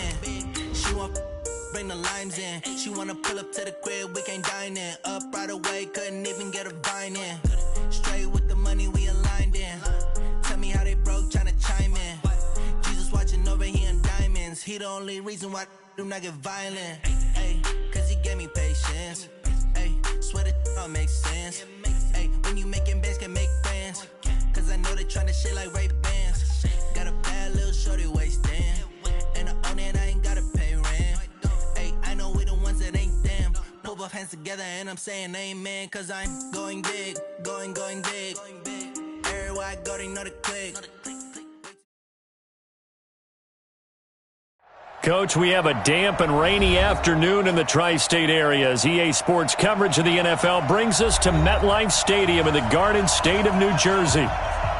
in. She want bring the limes in. She wanna pull up to the crib, we can't dine in. Up right away, couldn't even get a vine in. Straight with the money we aligned in. Tell me how they broke, tryna chime in. Jesus watching over, he in diamonds. He the only reason why I do not get violent. Ay, cause he gave me patience. Ay, swear that all makes sense. Ay, when you making bands, can make friends. Cause I know they tryna shit like Ray-Bans. Got a bad little shorty wasting. And I own it, I ain't gotta pay rent. Ay, I know we the ones that ain't them. Put both hands together and I'm saying amen. Cause I'm going big, going big. Everywhere I go, they know the click. Coach, we have a damp and rainy afternoon in the tri-state area as EA Sports coverage of the NFL brings us to MetLife Stadium in the Garden State of New Jersey.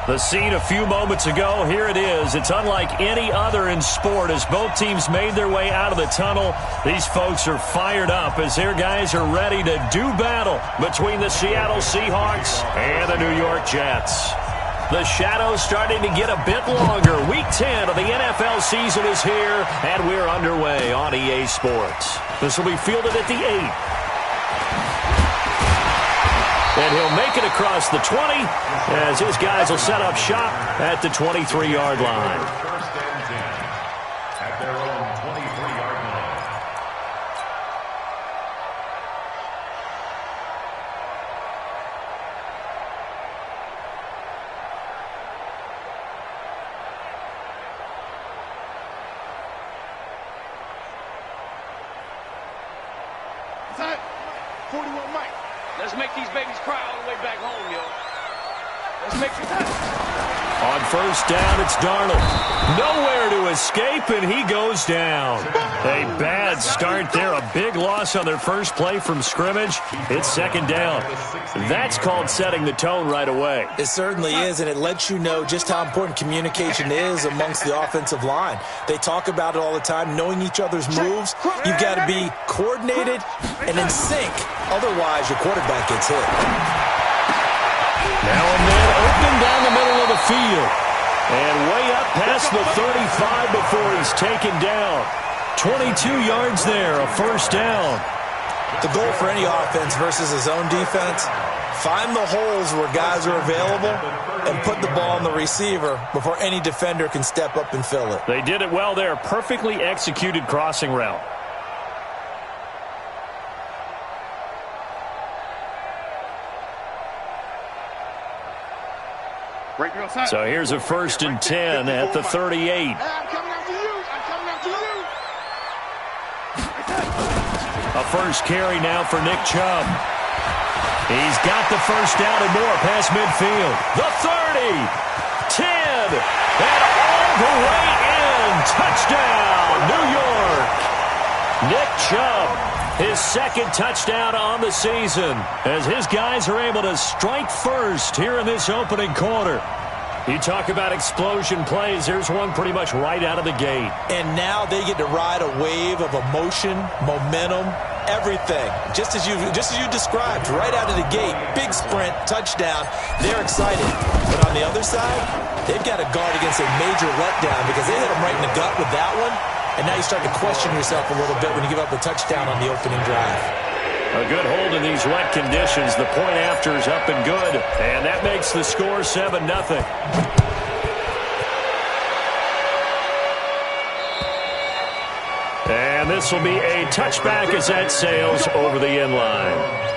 The scene a few moments ago, here it is. It's unlike any other in sport as both teams made their way out of the tunnel. These folks are fired up as their guys are ready to do battle between the Seattle Seahawks and the New York Jets. The shadow's starting to get a bit longer. Week 10 of the NFL season is here, and we're underway on EA Sports. This will be fielded at the 8. And he'll make it across the 20 as his guys will set up shop at the 23-yard line. First and 10 at their own 23-yard line. Time. 41 Mike. Let's make these babies cry all the way back home, yo. Let's make some time. On first down, it's Darnold. Nowhere to escape, and he goes down. A bad start there. A big loss on their first play from scrimmage. It's second down. That's called setting the tone right away. It certainly is, and it lets you know just how important communication is amongst the offensive line. They talk about it all the time, knowing each other's moves. You've got to be coordinated and in sync. Otherwise, your quarterback gets hit. Now a man open down the middle of the field. And way up past the 35 before he's taken down. 22 yards there, a first down. The goal for any offense versus his own defense, find the holes where guys are available and put the ball on the receiver before any defender can step up and fill it. They did it well there. Perfectly executed crossing route. So here's a first and 10 at the 38. I'm coming after you. I'm coming after you. A first carry now for Nick Chubb. He's got the first down and more past midfield. The 30, 10, and all the way in. Touchdown, New York. Nick Chubb, his second touchdown on the season as his guys are able to strike first here in this opening quarter. You talk about explosion plays. There's one pretty much right out of the gate. And now they get to ride a wave of emotion, momentum, everything. Just as you described, right out of the gate, big sprint, touchdown. They're excited. But on the other side, they've got to guard against a major letdown because they hit them right in the gut with that one. And now you start to question yourself a little bit when you give up a touchdown on the opening drive. A good hold in these wet conditions. The point after is up and good. And that makes the score 7-0. And this will be a touchback as that sails over the end line.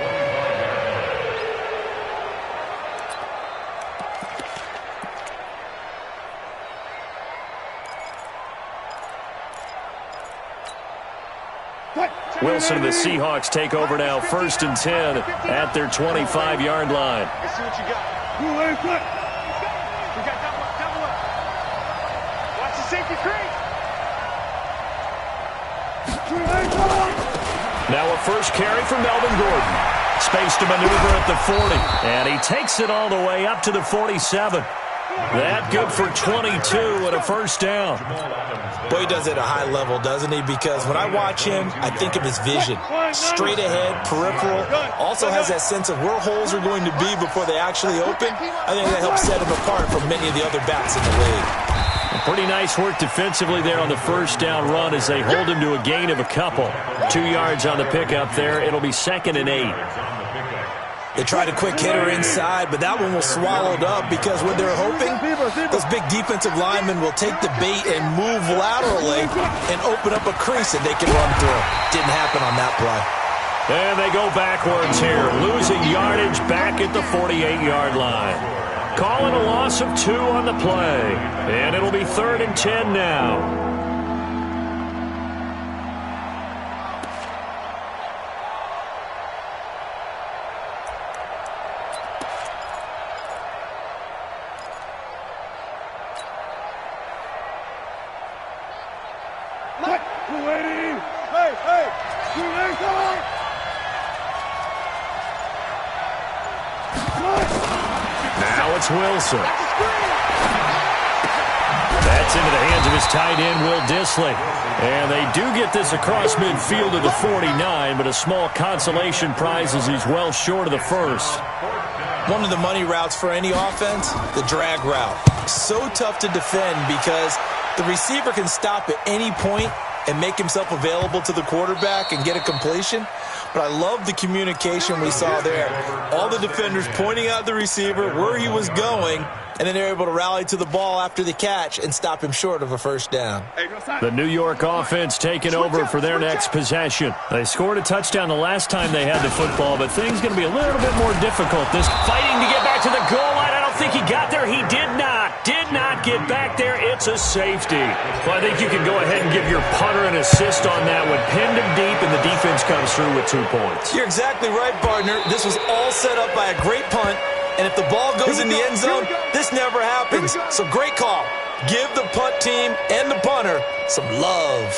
Wilson and the Seahawks take over now, first and 10 at their 25-yard line. Let's see what you got. We got double up. Watch the safety creep. Now a first carry for Melvin Gordon. Space to maneuver at the 40. And he takes it all the way up to the 47. That good for 22 and a first down. Boy, he does it at a high level, doesn't he? Because when I watch him, I think of his vision. Straight ahead, peripheral. Also has that sense of where holes are going to be before they actually open. I think that helps set him apart from many of the other backs in the league. pretty nice work defensively there on the first down run as they hold him to a gain of a couple. 2 yards on the pickup there. It'll be 2nd and 8. They tried a quick hitter inside, but that one was swallowed up because what they're hoping, those big defensive linemen will take the bait and move laterally and open up a crease that they can run through. Didn't happen on that play. And they go backwards here, losing yardage back at the 48-yard line. Calling a loss of 2 on the play. And it'll be 3rd and 10 now. Now it's Wilson. That's into the hands of his tight end, Will Dissly. And they do get this across midfield to the 49, but a small consolation prize as he's well short of the first. One of the money routes for any offense, the drag route. So tough to defend because the receiver can stop at any point and make himself available to the quarterback and get a completion. But I love the communication we saw there. All the defenders pointing out the receiver, where he was going, and then they're able to rally to the ball after the catch and stop him short of a first down. The New York offense taking over for their next possession. They scored a touchdown the last time they had the football, but things going to be a little bit more difficult. This fighting to get back to the goal line. I don't think he got there. He did not get back there. It's a safety. Well, I think you can go ahead and give your punter an assist on that one. Pinned him deep, and the defense comes through with 2 points. You're exactly right, partner. This was all set up by a great punt. And if the ball goes in the end zone, this never happens. So great call. Give the punt team and the punter some love.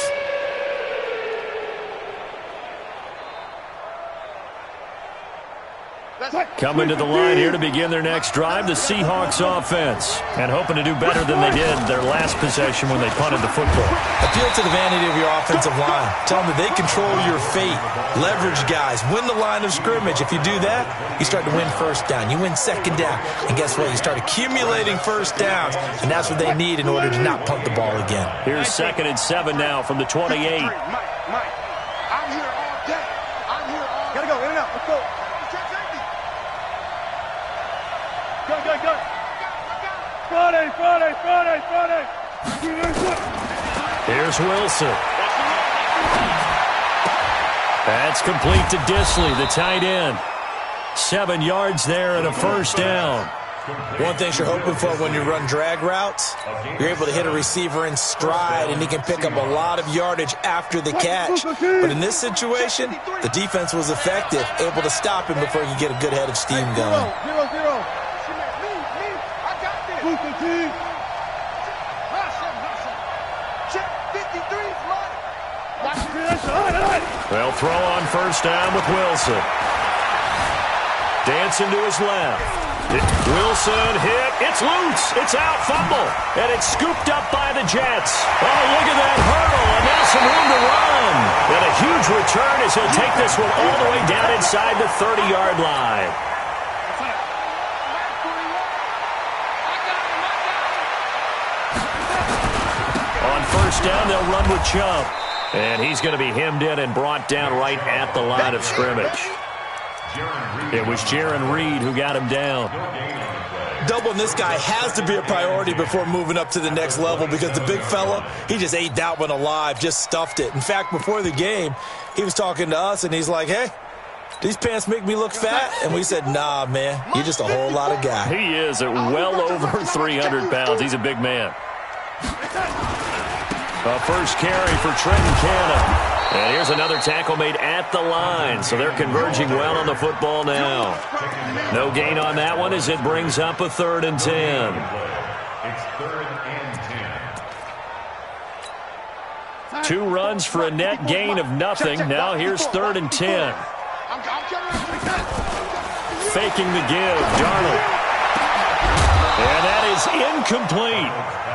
Coming to the line here to begin their next drive, the Seahawks offense. And hoping to do better than they did their last possession when they punted the football. Appeal to the vanity of your offensive line. Tell them that they control your fate. Leverage guys. Win the line of scrimmage. If you do that, you start to win first down. You win second down. And guess what? You start accumulating first downs. And that's what they need in order to not punt the ball again. Here's 2nd and 7 now from the 28. Mike, I'm here all day. I'm here all day. Gotta go, in and out. Let's go. Go. Friday. Here's Wilson. That's complete to Dissly, the tight end. 7 yards there and a first down. One thing you're hoping for when you run drag routes, you're able to hit a receiver in stride, and he can pick up a lot of yardage after the catch. But in this situation, the defense was effective, able to stop him before he could get a good head of steam going. 0-0. They'll throw on first down with Wilson. Dancing to his left. Wilson hit. It's loose. It's out. Fumble. And it's scooped up by the Jets. Oh, look at that hurdle. And now some room to run. And a huge return as he'll take this one all the way down inside the 30-yard line. On first down, they'll run with Chubb. And he's going to be hemmed in and brought down right at the line of scrimmage. It was Jarran Reed who got him down. Doubling this guy has to be a priority before moving up to the next level because the big fella, he just ate that one alive, just stuffed it. In fact, before the game, he was talking to us, and he's like, hey, these pants make me look fat? And we said, nah, man, you're just a whole lot of guy. He is at well over 300 pounds. He's a big man. A first carry for Trenton Cannon. And here's another tackle made at the line. So they're converging well on the football now. No gain on that one as it brings up a 3rd and 10. It's 3rd and 10. 2 runs for a net gain of nothing. Now here's 3rd and 10. Faking the give, Darnold. And that is incomplete.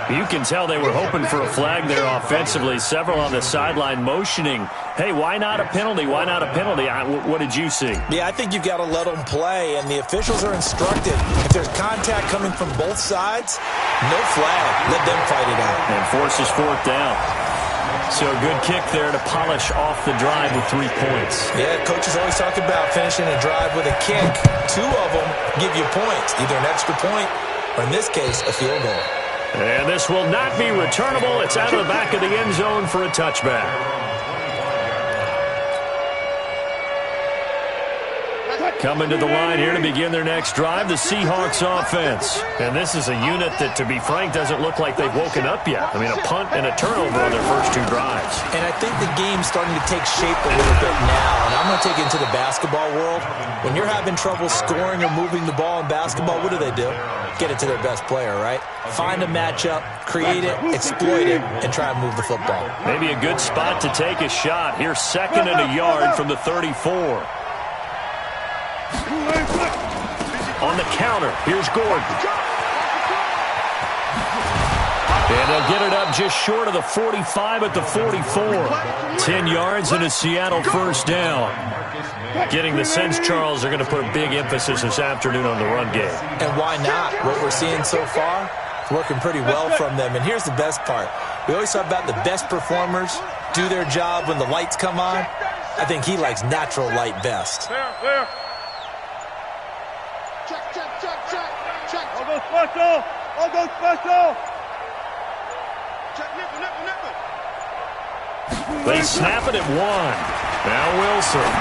You can tell they were hoping for a flag there offensively. Several on the sideline motioning, hey, why not a penalty? Why not a penalty? What did you see? Yeah, I think you've got to let them play, and the officials are instructed. If there's contact coming from both sides, no flag. Let them fight it out. And forces fourth down. So a good kick there to polish off the drive with 3 points. Yeah, coaches always talk about finishing a drive with a kick. 2 of them give you points, either an extra point or, in this case, a field goal. And this will not be returnable. It's out of the back of the end zone for a touchback. Coming to the line here to begin their next drive, the Seahawks offense. And this is a unit that, to be frank, doesn't look like they've woken up yet. I mean, a punt and a turnover on their first 2 drives. And I think the game's starting to take shape a little bit now. And I'm going to take it into the basketball world. When you're having trouble scoring or moving the ball in basketball, what do? Get it to their best player, right? Find a matchup, create it, exploit it, and try and move the football. Maybe a good spot to take a shot. Here's 2nd and a yard from the 34. On the counter, here's Gordon. And they'll get it up just short of the 45 at the 44. 10 yards and a Seattle first down. Getting the sense, Charles, they're going to put a big emphasis this afternoon on the run game. And why not? What we're seeing so far, it's working pretty well from them. And here's the best part. We always talk about the best performers do their job when the lights come on. I think he likes natural light best. Clear. Check. I'll go special. Check, nipple. They snap it at 1. Now Wilson.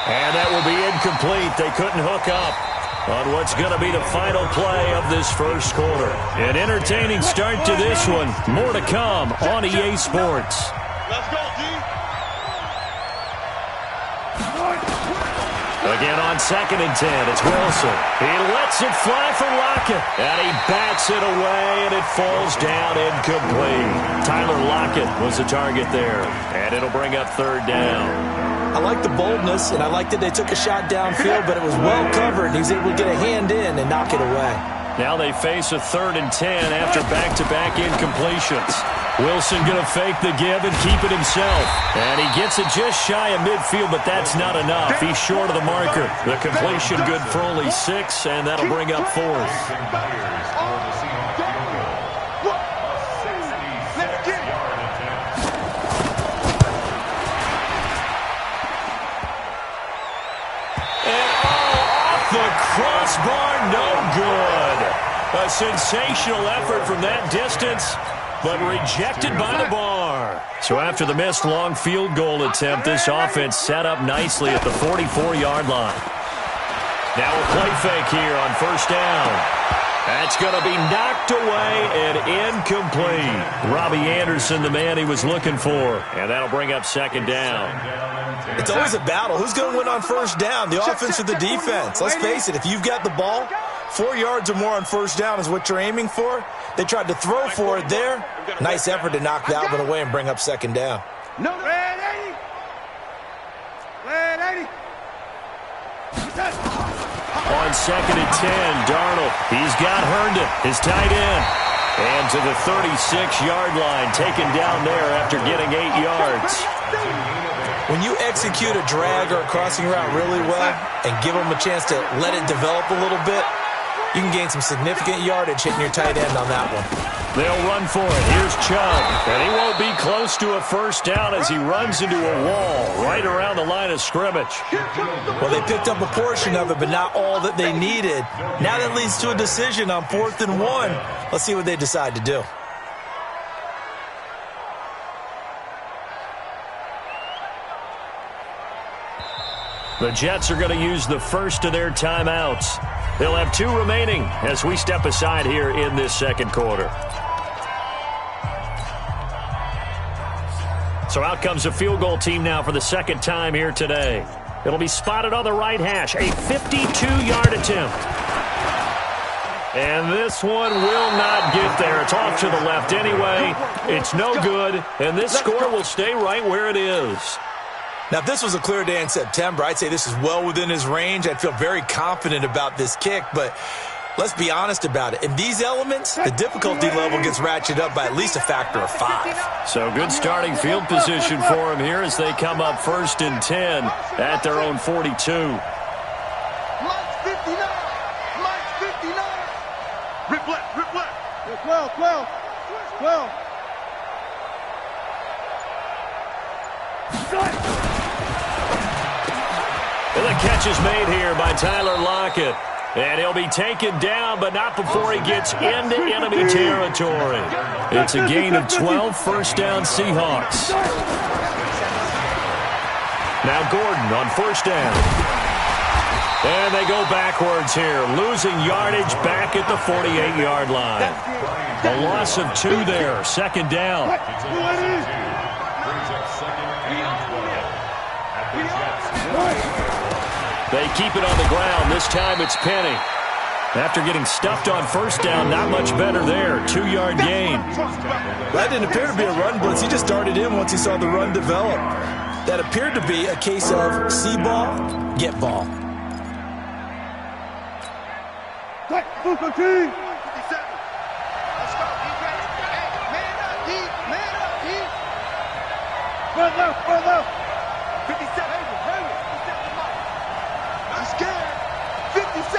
And that will be incomplete. They couldn't hook up on what's going to be the final play of this first quarter. An entertaining start to this one. More to come on EA Sports. Let's go, D. Again on 2nd and 10, it's Wilson. He lets it fly for Lockett. And he bats it away, and it falls down incomplete. Tyler Lockett was the target there. And it'll bring up 3rd down. I like the boldness, and I like that they took a shot downfield, but it was well covered. He was able to get a hand in and knock it away. Now they face a 3rd and 10 after back-to-back incompletions. Wilson going to fake the give and keep it himself. And he gets it just shy of midfield, but that's not enough. He's short of the marker. The completion good for only 6, and that'll bring up 4th. The crossbar, no good. A sensational effort from that distance, but rejected by the bar. So after the missed long field goal attempt, this offense set up nicely at the 44-yard line. Now a play fake here on 1st down. That's going to be knocked away and incomplete. Robbie Anderson, the man he was looking for, and that'll bring up 2nd down. It's always a battle. Who's going to win on 1st down, the offense or the defense? Let's face it, if you've got the ball, 4 yards or more on 1st down is what you're aiming for. They tried to throw for it there. Nice effort to knock that one away and bring up 2nd down. No. Red 80. On 2nd and 10, Darnold. He's got Herndon, his tight end. And to the 36-yard line, taken down there after getting 8 yards. When you execute a drag or a crossing route really well and give them a chance to let it develop a little bit, you can gain some significant yardage hitting your tight end on that one. They'll run for it. Here's Chubb. And he won't be close to a 1st down as he runs into a wall right around the line of scrimmage. Well, they picked up a portion of it, but not all that they needed. Now that leads to a decision on 4th and 1. Let's see what they decide to do. The Jets are going to use the first of their timeouts. They'll have 2 remaining as we step aside here in this 2nd quarter. So out comes a field goal team now for the 2nd time here today. It'll be spotted on the right hash, a 52-yard attempt. And this one will not get there. It's off to the left anyway. It's no good, and this score will stay right where it is. Now, if this was a clear day in September, I'd say this is well within his range. I'd feel very confident about this kick, but Let's be honest about it. In these elements, the difficulty level gets ratcheted up by at least a factor of 5. So good starting field position for him here as they come up 1st and 10 at their own 42. Mike's 59. Mike's 59. Rip left, rip left. 12. And the catch is made here by Tyler Lockett. And he'll be taken down, but not before he gets into enemy territory. It's a gain of 12, first down Seahawks. Now Gordon on 1st down. And they go backwards here, losing yardage back at the 48-yard line. A loss of 2 there, 2nd down. They keep it on the ground. This time it's Penny. After getting stuffed on 1st down, not much better there. 2-yard gain. That didn't appear to be a run blitz. He just started in once he saw the run develop. That appeared to be a case of see ball, get ball. Let's go, D. 57. Let's go, D. Man up, D. Man up, D. Run left. 57. I'm scared. 57.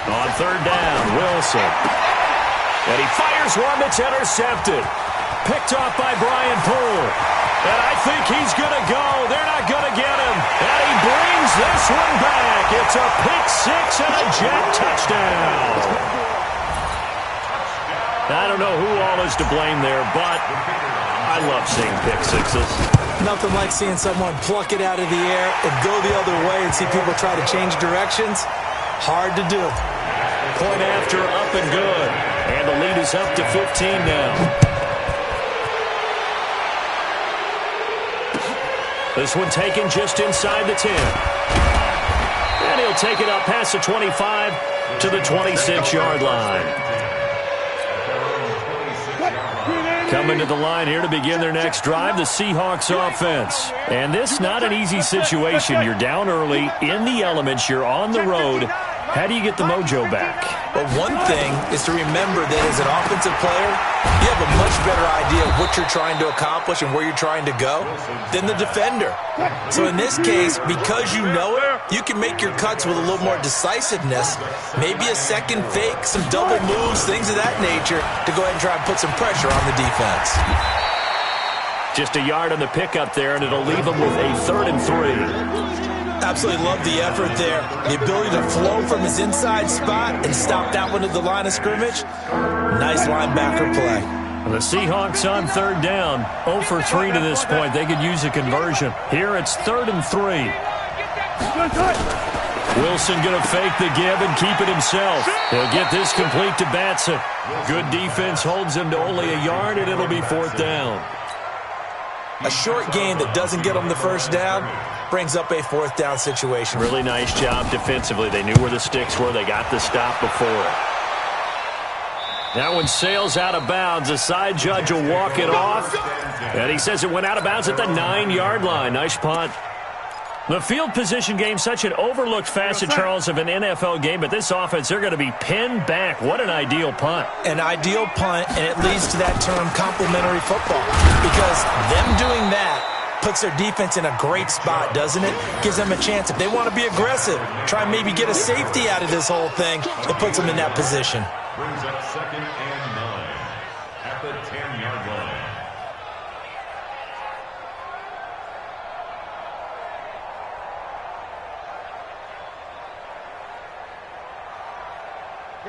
On 3rd down, Wilson. And he fires one that's intercepted. Picked off by Brian Poole. And I think he's going to go. They're not going to get him. And he brings this one back. It's a pick 6 and a jet touchdown. I don't know who all is to blame there, but I love seeing pick 6s. Nothing like seeing someone pluck it out of the air and go the other way and see people try to change directions. Hard to do. Point after, up and good. And the lead is up to 15 now. This one taken just inside the 10. And he'll take it up past the 25 to the 26-yard line. Coming to the line here to begin their next drive, the Seahawks offense. And this not an easy situation. You're down early, in the elements, you're on the road. How do you get the mojo back? Well, one thing is to remember that as an offensive player, you have a much better idea of what you're trying to accomplish and where you're trying to go than the defender. So in this case, because you know it, you can make your cuts with a little more decisiveness, maybe a second fake, some double moves, things of that nature, to go ahead and try and put some pressure on the defense. Just a yard on the pickup there, and it'll leave them with a 3rd and 3. Absolutely love the effort there. The ability to flow from his inside spot and stop that one at the line of scrimmage. Nice linebacker play. The Seahawks on 3rd down. 0 for 3 to this point. They could use a conversion. Here it's 3rd and 3. Wilson going to fake the give and keep it himself. He'll get this complete to Batson. Good defense holds him to only a yard, and it'll be 4th down. A short gain that doesn't get them the 1st down brings up a 4th down situation. Really nice job defensively. They knew where the sticks were. They got the stop before it. That one sails out of bounds. The side judge will walk it off. And he says it went out of bounds at the 9-yard line. Nice punt. The field position game, such an overlooked facet, Charles, of an NFL game, but this offense, they're going to be pinned back. What an ideal punt. An ideal punt, and it leads to that term complementary football. Because them doing that puts their defense in a great spot, doesn't it? Gives them a chance. If they want to be aggressive, try and maybe get a safety out of this whole thing, it puts them in that position. Brings up 2nd and 9 at the 10-yard line.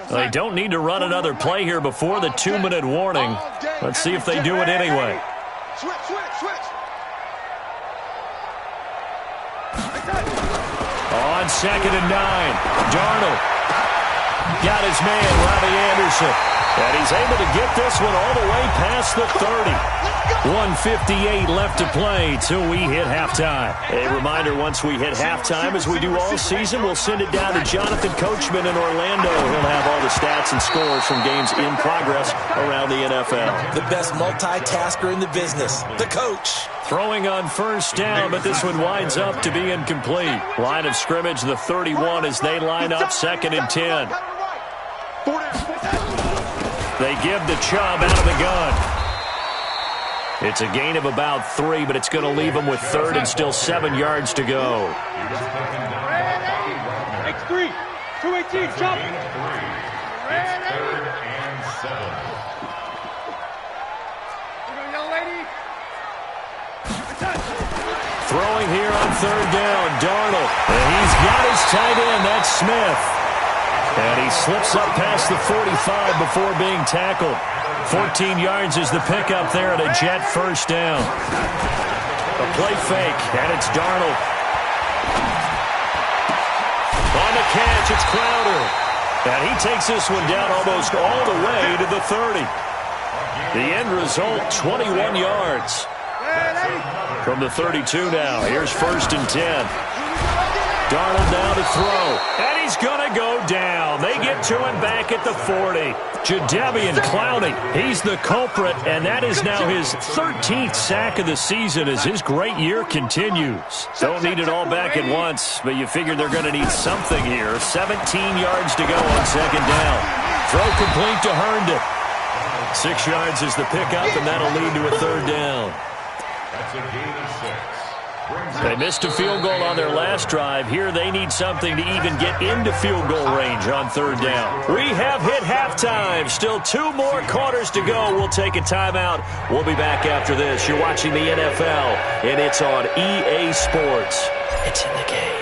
They don't need to run another play here before the 2-minute warning. Let's see if they do it anyway. Switch. On 2nd and 9, Darnold got his man, Robbie Anderson. And he's able to get this one all the way past the 30. 1:58 left to play till we hit halftime. A reminder, once we hit halftime, as we do all season, we'll send it down to Jonathan Coachman in Orlando. He'll have all the stats and scores from games in progress around the NFL. The best multitasker in the business, the coach. Throwing on 1st down, but this one winds up to be incomplete. Line of scrimmage, the 31, as they line up 2nd and 10. They give to Chubb out of the gun. It's a gain of about 3, but it's going to leave them with 3rd and still 7 yards to go. X3, 218, Chubb. It's 3rd and 7. Throwing here on 3rd down, Darnold. And he's got his tight end, that's Smith. And he slips up past the 45 before being tackled. 14 yards is the pickup there at a Jet first down. A play fake, and it's Darnold. On the catch, it's Crowder. And he takes this one down almost all the way to the 30. The end result, 21 yards. From the 32 now, here's 1st and 10. Darnold now to throw, and he's going to go down. They get to him back at the 40. Jadeveon Clowney, he's the culprit, and that is now his 13th sack of the season as his great year continues. Don't need it all back at once, but you figure they're going to need something here. 17 yards to go on 2nd down. Throw complete to Herndon. 6 yards is the pickup, and that'll lead to a 3rd down. That's a gain of 6. They missed a field goal on their last drive. Here they need something to even get into field goal range on 3rd down. We have hit halftime. Still 2 more quarters to go. We'll take a timeout. We'll be back after this. You're watching the NFL, and it's on EA Sports. It's in the game.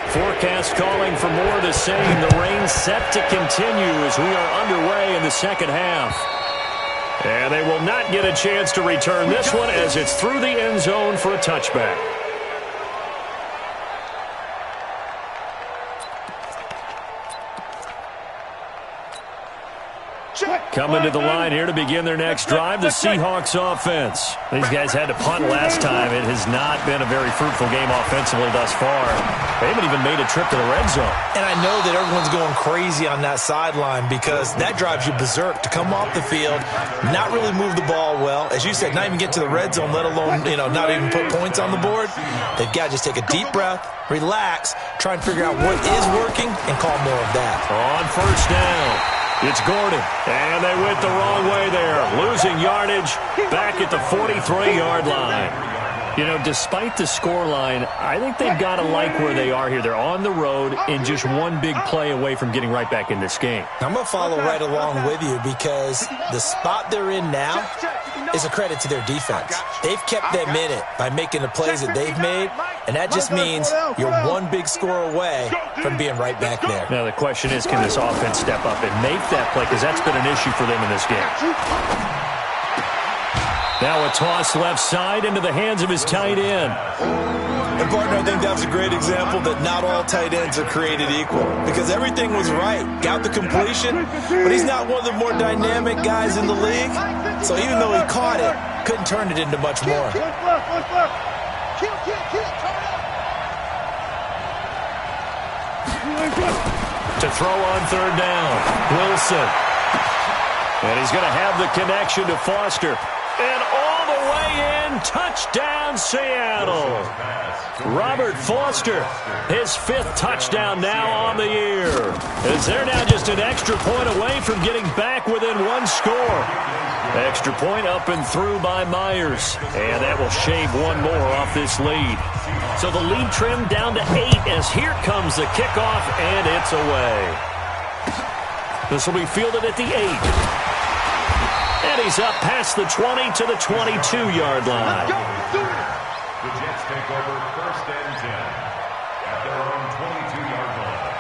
Forecast calling for more of the same. The rain set to continue as we are underway in the 2nd half. And they will not get a chance to return this one as it's through the end zone for a touchback. Coming to the line here to begin their next drive, the Seahawks offense. These guys had to punt last time. It has not been a very fruitful game offensively thus far. They haven't even made a trip to the red zone. And I know that everyone's going crazy on that sideline because that drives you berserk to come off the field, not really move the ball well. As you said, not even get to the red zone, let alone, not even put points on the board. They've got to just take a deep breath, relax, try and figure out what is working, and call more of that. On 1st down. It's Gordon, and they went the wrong way there. Losing yardage back at the 43-yard line. Despite the scoreline, I think they've got to like where they are here. They're on the road and just one big play away from getting right back in this game. I'm going to follow right along with you because the spot they're in now is a credit to their defense. They've kept them in it by making the plays that they've made, and that just means you're one big score away from being right back there. Now the question is, can this offense step up and make that play? Because that's been an issue for them in this game. Now a toss left side into the hands of his tight end. And, partner, I think that's a great example that not all tight ends are created equal because everything was right. Got the completion, but he's not one of the more dynamic guys in the league. So even though he caught it, couldn't turn it into much more. To throw on 3rd down, Wilson. And he's going to have the connection to Foster. And all the way in, touchdown Seattle. Robert Foster, his 5th touchdown now on the year. As they're now just an extra point away from getting back within 1 score. Extra point up and through by Myers. And that will shave 1 more off this lead. So the lead trimmed down to 8 as here comes the kickoff, and it's away. This will be fielded at the 8. And he's up past the 20 to the 22-yard line. The Jets take over 1st and 10 at their own 22-yard line.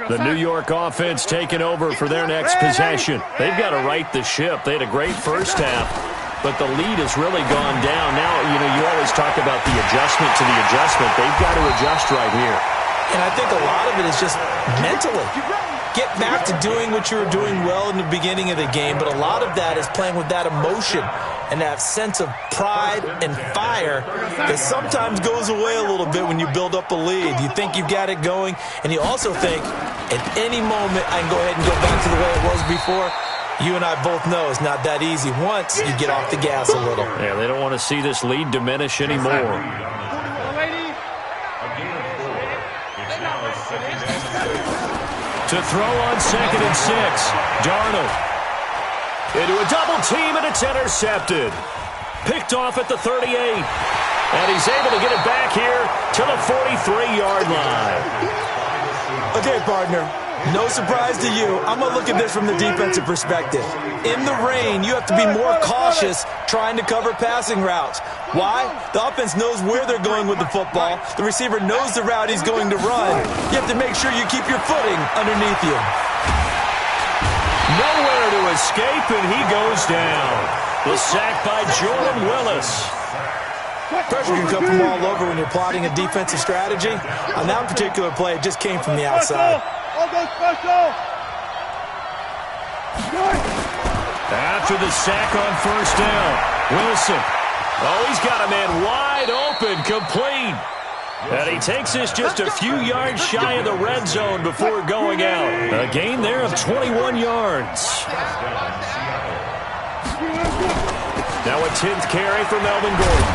The New York offense taking over for their next possession. They've got to right the ship. They had a great first half, but the lead has really gone down. Now, you always talk about the adjustment to the adjustment. They've got to adjust right here. And I think a lot of it is just mentally. Get back to doing what you were doing well in the beginning of the game, but a lot of that is playing with that emotion and that sense of pride and fire that sometimes goes away a little bit when you build up a lead. You think you've got it going, and you also think at any moment I can go ahead and go back to the way it was before. You and I both know it's not that easy once you get off the gas a little. Yeah, they don't want to see this lead diminish anymore. To throw on 2nd and 6. Darnold. Into a double team, and it's intercepted. Picked off at the 38. And he's able to get it back here to the 43-yard line. Okay, partner. No surprise to you. I'm going to look at this from the defensive perspective. In the rain, you have to be more cautious trying to cover passing routes. Why? The offense knows where they're going with the football. The receiver knows the route he's going to run. You have to make sure you keep your footing underneath you. Nowhere to escape, and he goes down. The sack by Jordan Willis. Pressure can come from all over when you're plotting a defensive strategy. On that particular play, it just came from the outside. After the sack on 1st down, Wilson. Oh, he's got a man wide open, complete. And he takes this just a few yards shy of the red zone before going out. A gain there of 21 yards. Now a 10th carry for Melvin Gordon.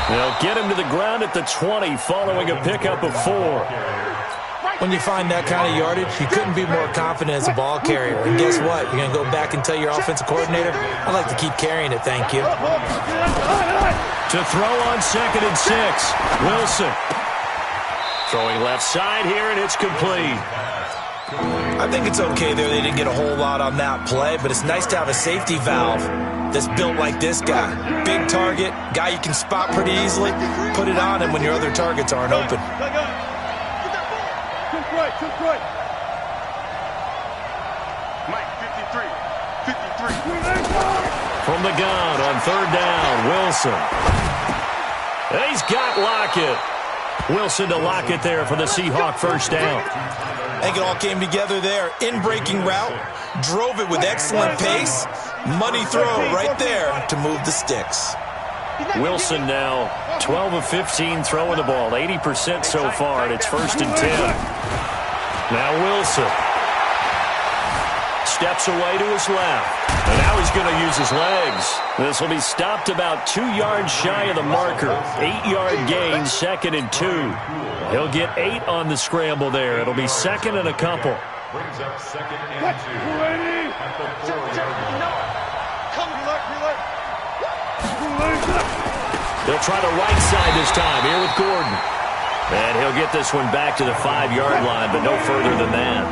They'll get him to the ground at the 20 following a pickup of 4. When you find that kind of yardage, you couldn't be more confident as a ball carrier. And guess what? You're going to go back and tell your offensive coordinator, I'd like to keep carrying it, thank you. To throw on 2nd and 6. Wilson. Throwing left side here, and it's complete. I think it's okay there. They didn't get a whole lot on that play, but it's nice to have a safety valve that's built like this guy. Big target, guy you can spot pretty easily. Put it on him when your other targets aren't open. Mike, 53. From the gun on 3rd down, Wilson. He's got Lockett. Wilson to Lockett there for the Seahawk 1st down. I think it all came together there. In-breaking route, drove it with excellent pace. Money throw right there to move the sticks. Wilson now 12 of 15 throwing the ball, 80% so far, and it's 1st and 10. Now Wilson steps away to his left, and now he's going to use his legs. This will be stopped about 2 yards shy of the marker. 8-yard gain, 2nd and 2. He'll get 8 on the scramble there. It'll be 2nd and a couple. Brings up 2nd and 2 at the 4-yard line. They'll try the right side this time here with Gordon. And he'll get this one back to the 5-yard line, but no further than that.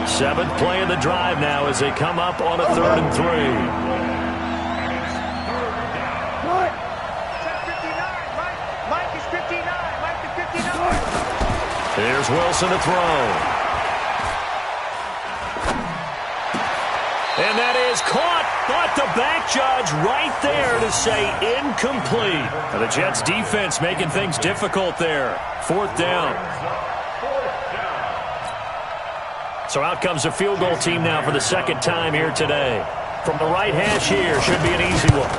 7th play of the drive now as they come up on a 3rd and 3. Mike is 59. Mike is 59. Here's Wilson to throw. And that is caught, but the back judge right there to say incomplete. And the Jets defense making things difficult there. 4th down. So out comes the field goal team now for the 2nd time here today. From the right hash here, should be an easy one.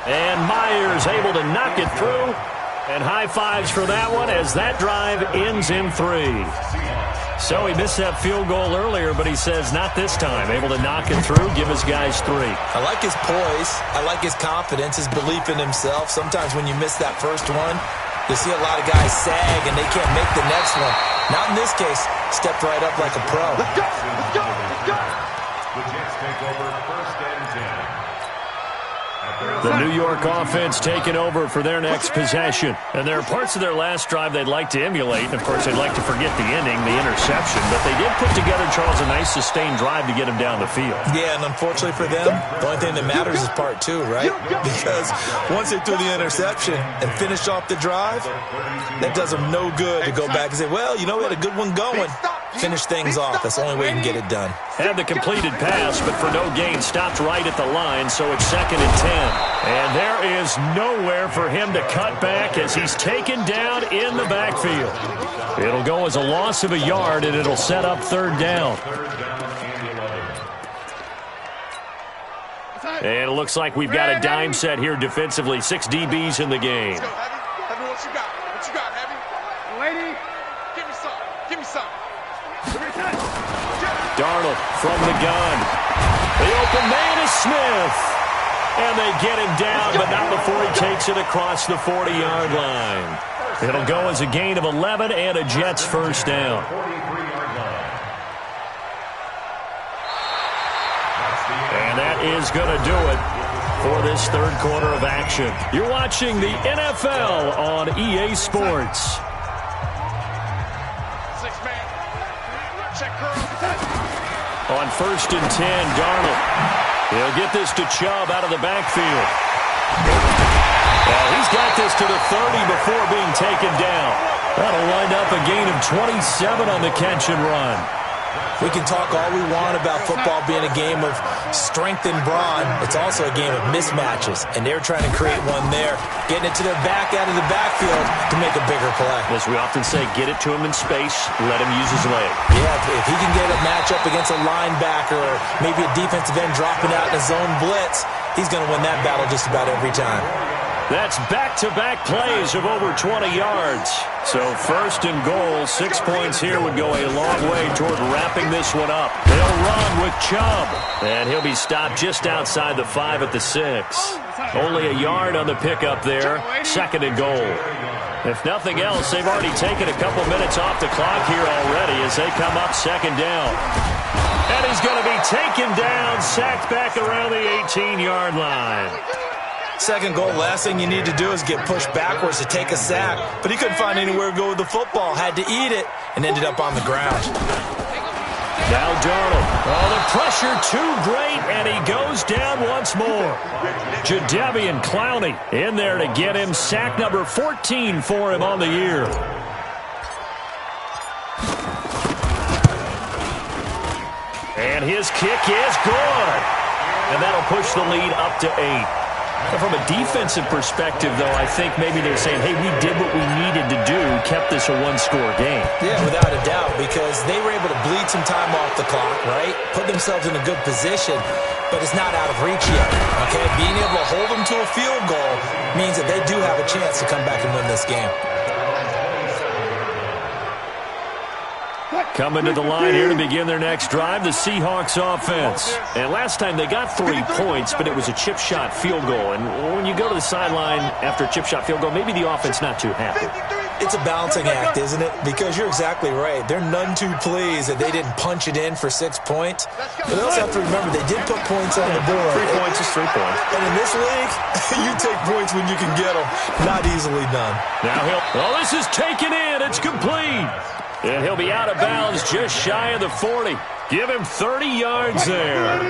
And Myers able to knock it through. And high fives for that one as that drive ends in 3. So he missed that field goal earlier, but he says not this time. Able to knock it through, give his guys 3. I like his poise. I like his confidence, his belief in himself. Sometimes when you miss that first one, you see a lot of guys sag and they can't make the next one. Not in this case. Stepped right up like a pro. Let's go. Let's go. Let's go. The Jets take over 1st and 10. The New York offense taking over for their next possession. And there are parts of their last drive they'd like to emulate. And, of course, they'd like to forget the ending, the interception. But they did put together, Charles, a nice sustained drive to get him down the field. Yeah, and unfortunately for them, the only thing that matters is part 2, right? Because once they threw the interception and finished off the drive, that does them no good to go back and say, well, you know, we had a good one going. Finish things off. That's the only way you can get it done. Had the completed pass, but for no gain, stopped right at the line, so it's 2nd and 10. And there is nowhere for him to cut back as he's taken down in the backfield. It'll go as a loss of a yard, and it'll set up 3rd down. And it looks like we've got a dime set here defensively. 6 DBs in the game. Let's go, Heavy. Heavy, what you got? What you got, Heavy? Lady, give me some. Give me some. Darnold from the gun. The open man is Smith. And they get him down, but not before he takes it across the 40-yard line. It'll go as a gain of 11 and a Jets first down. And that is going to do it for this third quarter of action. You're watching the NFL on EA Sports. On 1st and 10, Darnold. He'll get this to Chubb out of the backfield. Well, he's got this to the 30 before being taken down. That'll wind up a gain of 27 on the catch and run. We can talk all we want about football being a game of strength and brawn. It's also a game of mismatches, and they're trying to create one there, getting it to their back out of the backfield to make a bigger play. As we often say, get it to him in space, let him use his leg. Yeah, if he can get a matchup against a linebacker or maybe a defensive end dropping out in a zone blitz, he's going to win that battle just about every time. That's back-to-back plays of over 20 yards. So 1st and goal, 6 points here would go a long way toward wrapping this one up. They'll run with Chubb, and he'll be stopped just outside the 5 at the 6. Only a yard on the pickup there, 2nd and goal. If nothing else, they've already taken a couple minutes off the clock here already as they come up 2nd down. And he's going to be taken down, sacked back around the 18-yard line. 2nd goal, last thing you need to do is get pushed backwards to take a sack. But he couldn't find anywhere to go with the football. Had to eat it and ended up on the ground. Now Darnold. Oh, the pressure too great, and he goes down once more. Jadeveon Clowney in there to get him sack number 14 for him on the year. And his kick is good. And that'll push the lead up to 8. From a defensive perspective, though, I think maybe they're saying, hey, we did what we needed to do, kept this a one-score game. Yeah, without a doubt, because they were able to bleed some time off the clock, right? Put themselves in a good position, but it's not out of reach yet, okay? Being able to hold them to a field goal means that they do have a chance to come back and win this game. Coming to the line here to begin their next drive, the Seahawks offense. And last time they got 3 points, but it was a chip shot field goal. And when you go to the sideline after a chip shot field goal, maybe the offense not too happy. It's a balancing act, isn't it? Because you're exactly right. They're none too pleased that they didn't punch it in for 6 points. But they also have to remember they did put points on the board. 3 points is 3 points. And in this league, you take points when you can get them. Not easily done. Now this is taken in. It's complete. And he'll be out of bounds just shy of the 40. Give him 30 yards there.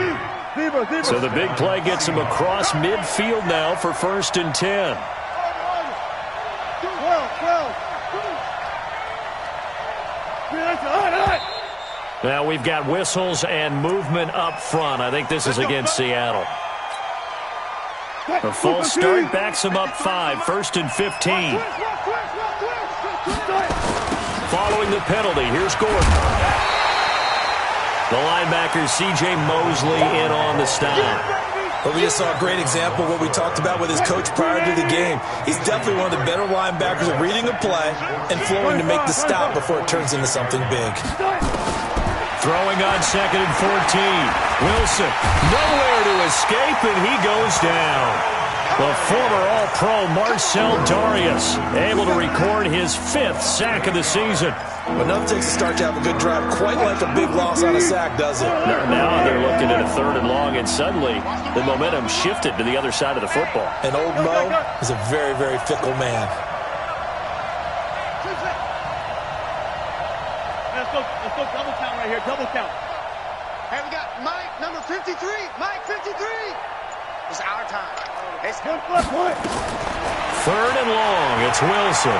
So the big play gets him across midfield now for 1st and 10. Now we've got whistles and movement up front. I think this is against Seattle. A false start backs him up 5. 1st and 15. Following the penalty, here's Gordon. The linebacker, C.J. Mosley, in on the stop. But we just saw a great example of what we talked about with his coach prior to the game. He's definitely one of the better linebackers at reading a play and flowing to make the stop before it turns into something big. Throwing on 2nd and 14. Wilson, nowhere to escape, and he goes down. The former All-Pro Marcel Darius able to record his 5th sack of the season. Enough takes a start to have a good drive, quite like a big loss on a sack, does it? Now they're looking at a 3rd and long, and suddenly the momentum shifted to the other side of the football. And old Mo is a very, very fickle man. Let's go double count right here, double count. Hey, we got Mike, number 53. Mike, 53. It's our time. It's 3rd and long, it's Wilson.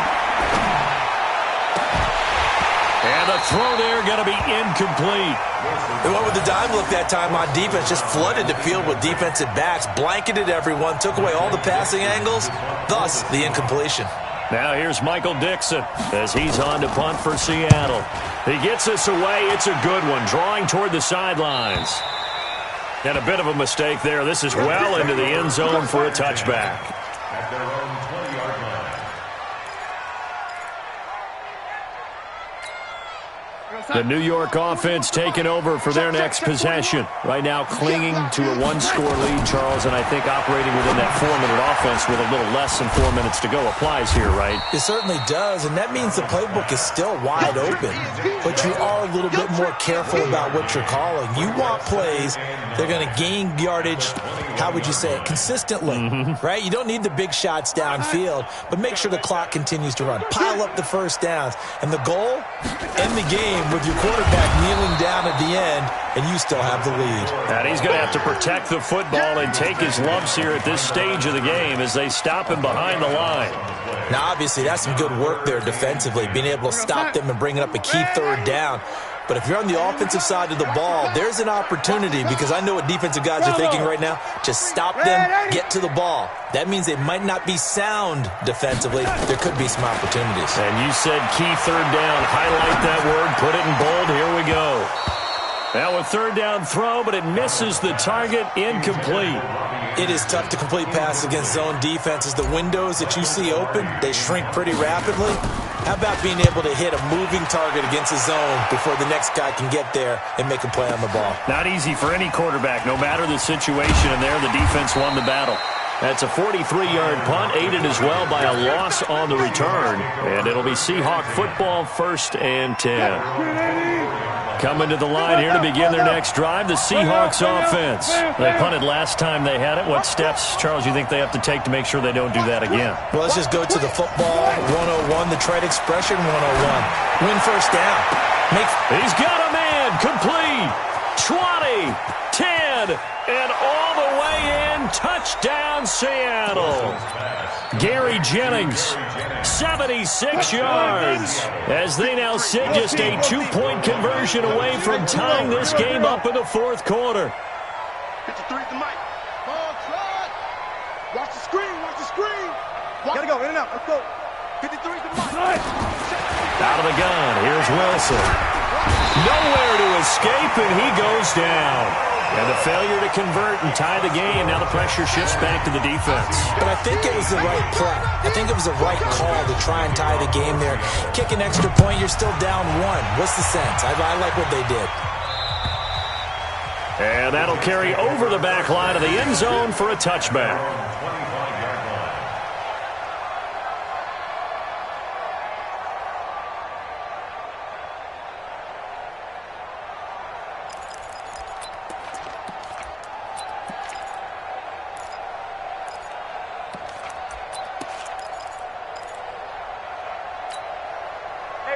And the throw there going to be incomplete. They went with the dime look that time on defense, just flooded the field with defensive backs, blanketed everyone, took away all the passing angles, thus the incompletion. Now here's Michael Dixon as he's on to punt for Seattle. He gets this away. It's a good one, drawing toward the sidelines. And a bit of a mistake there. This is well into the end zone for a touchback. At their own 20-yard line. The New York offense taking over for their next possession. Right now clinging to a one-score lead, Charles, and I think operating within that 4-minute offense with a little less than 4 minutes to go applies here, right? It certainly does, and that means the playbook is still wide open. But you are a little bit more careful about what you're calling. You want plays that are going to gain yardage, how would you say it, consistently, right? You don't need the big shots downfield, but make sure the clock continues to run. Pile up the first downs. And the goal, end the game with your quarterback kneeling down at the end, and you still have the lead. And he's going to have to protect the football and take his lumps here at this stage of the game as they stop him behind the line. Now, obviously, that's some good work there defensively, being able to stop them and bringing up a key third down. But if you're on the offensive side of the ball, there's an opportunity, because I know what defensive guys are thinking right now. Just stop them, get to the ball. That means they might not be sound defensively. There could be some opportunities. And you said key third down. Highlight that word. Put it in bold. Here we go. Now a third down throw, but it misses the target. Incomplete. It is tough to complete passes against zone defenses. The windows that you see open, they shrink pretty rapidly. How about being able to hit a moving target against a zone before the next guy can get there and make a play on the ball? Not easy for any quarterback, no matter the situation. And there, the defense won the battle. That's a 43-yard punt, aided as well by a loss on the return. And it'll be Seahawk football, 1st and 10. Coming to the line here to begin their next drive, the Seahawks offense. They punted last time they had it. What steps, Charles, you think they have to take to make sure they don't do that again? Well, let's just go to the football 101, the trade expression 101. Win first down. He's got a man, complete, 20, 10, and all the way in, touchdown Seattle. Gary Jennings, 76 yards, as they now sit just a 2-point conversion away from tying this game up in the 4th quarter. 53 to Mike. Ball shot. Watch the screen, watch the screen. Gotta go, in and out, let's go. 53 to Mike. Out of the gun, here's Wilson. Nowhere to escape, and he goes down. And the failure to convert and tie the game. Now the pressure shifts back to the defense. But I think it was the right play. I think it was the right call to try and tie the game there. Kick an extra point, you're still down 1. What's the sense? I like what they did. And that'll carry over the back line of the end zone for a touchback.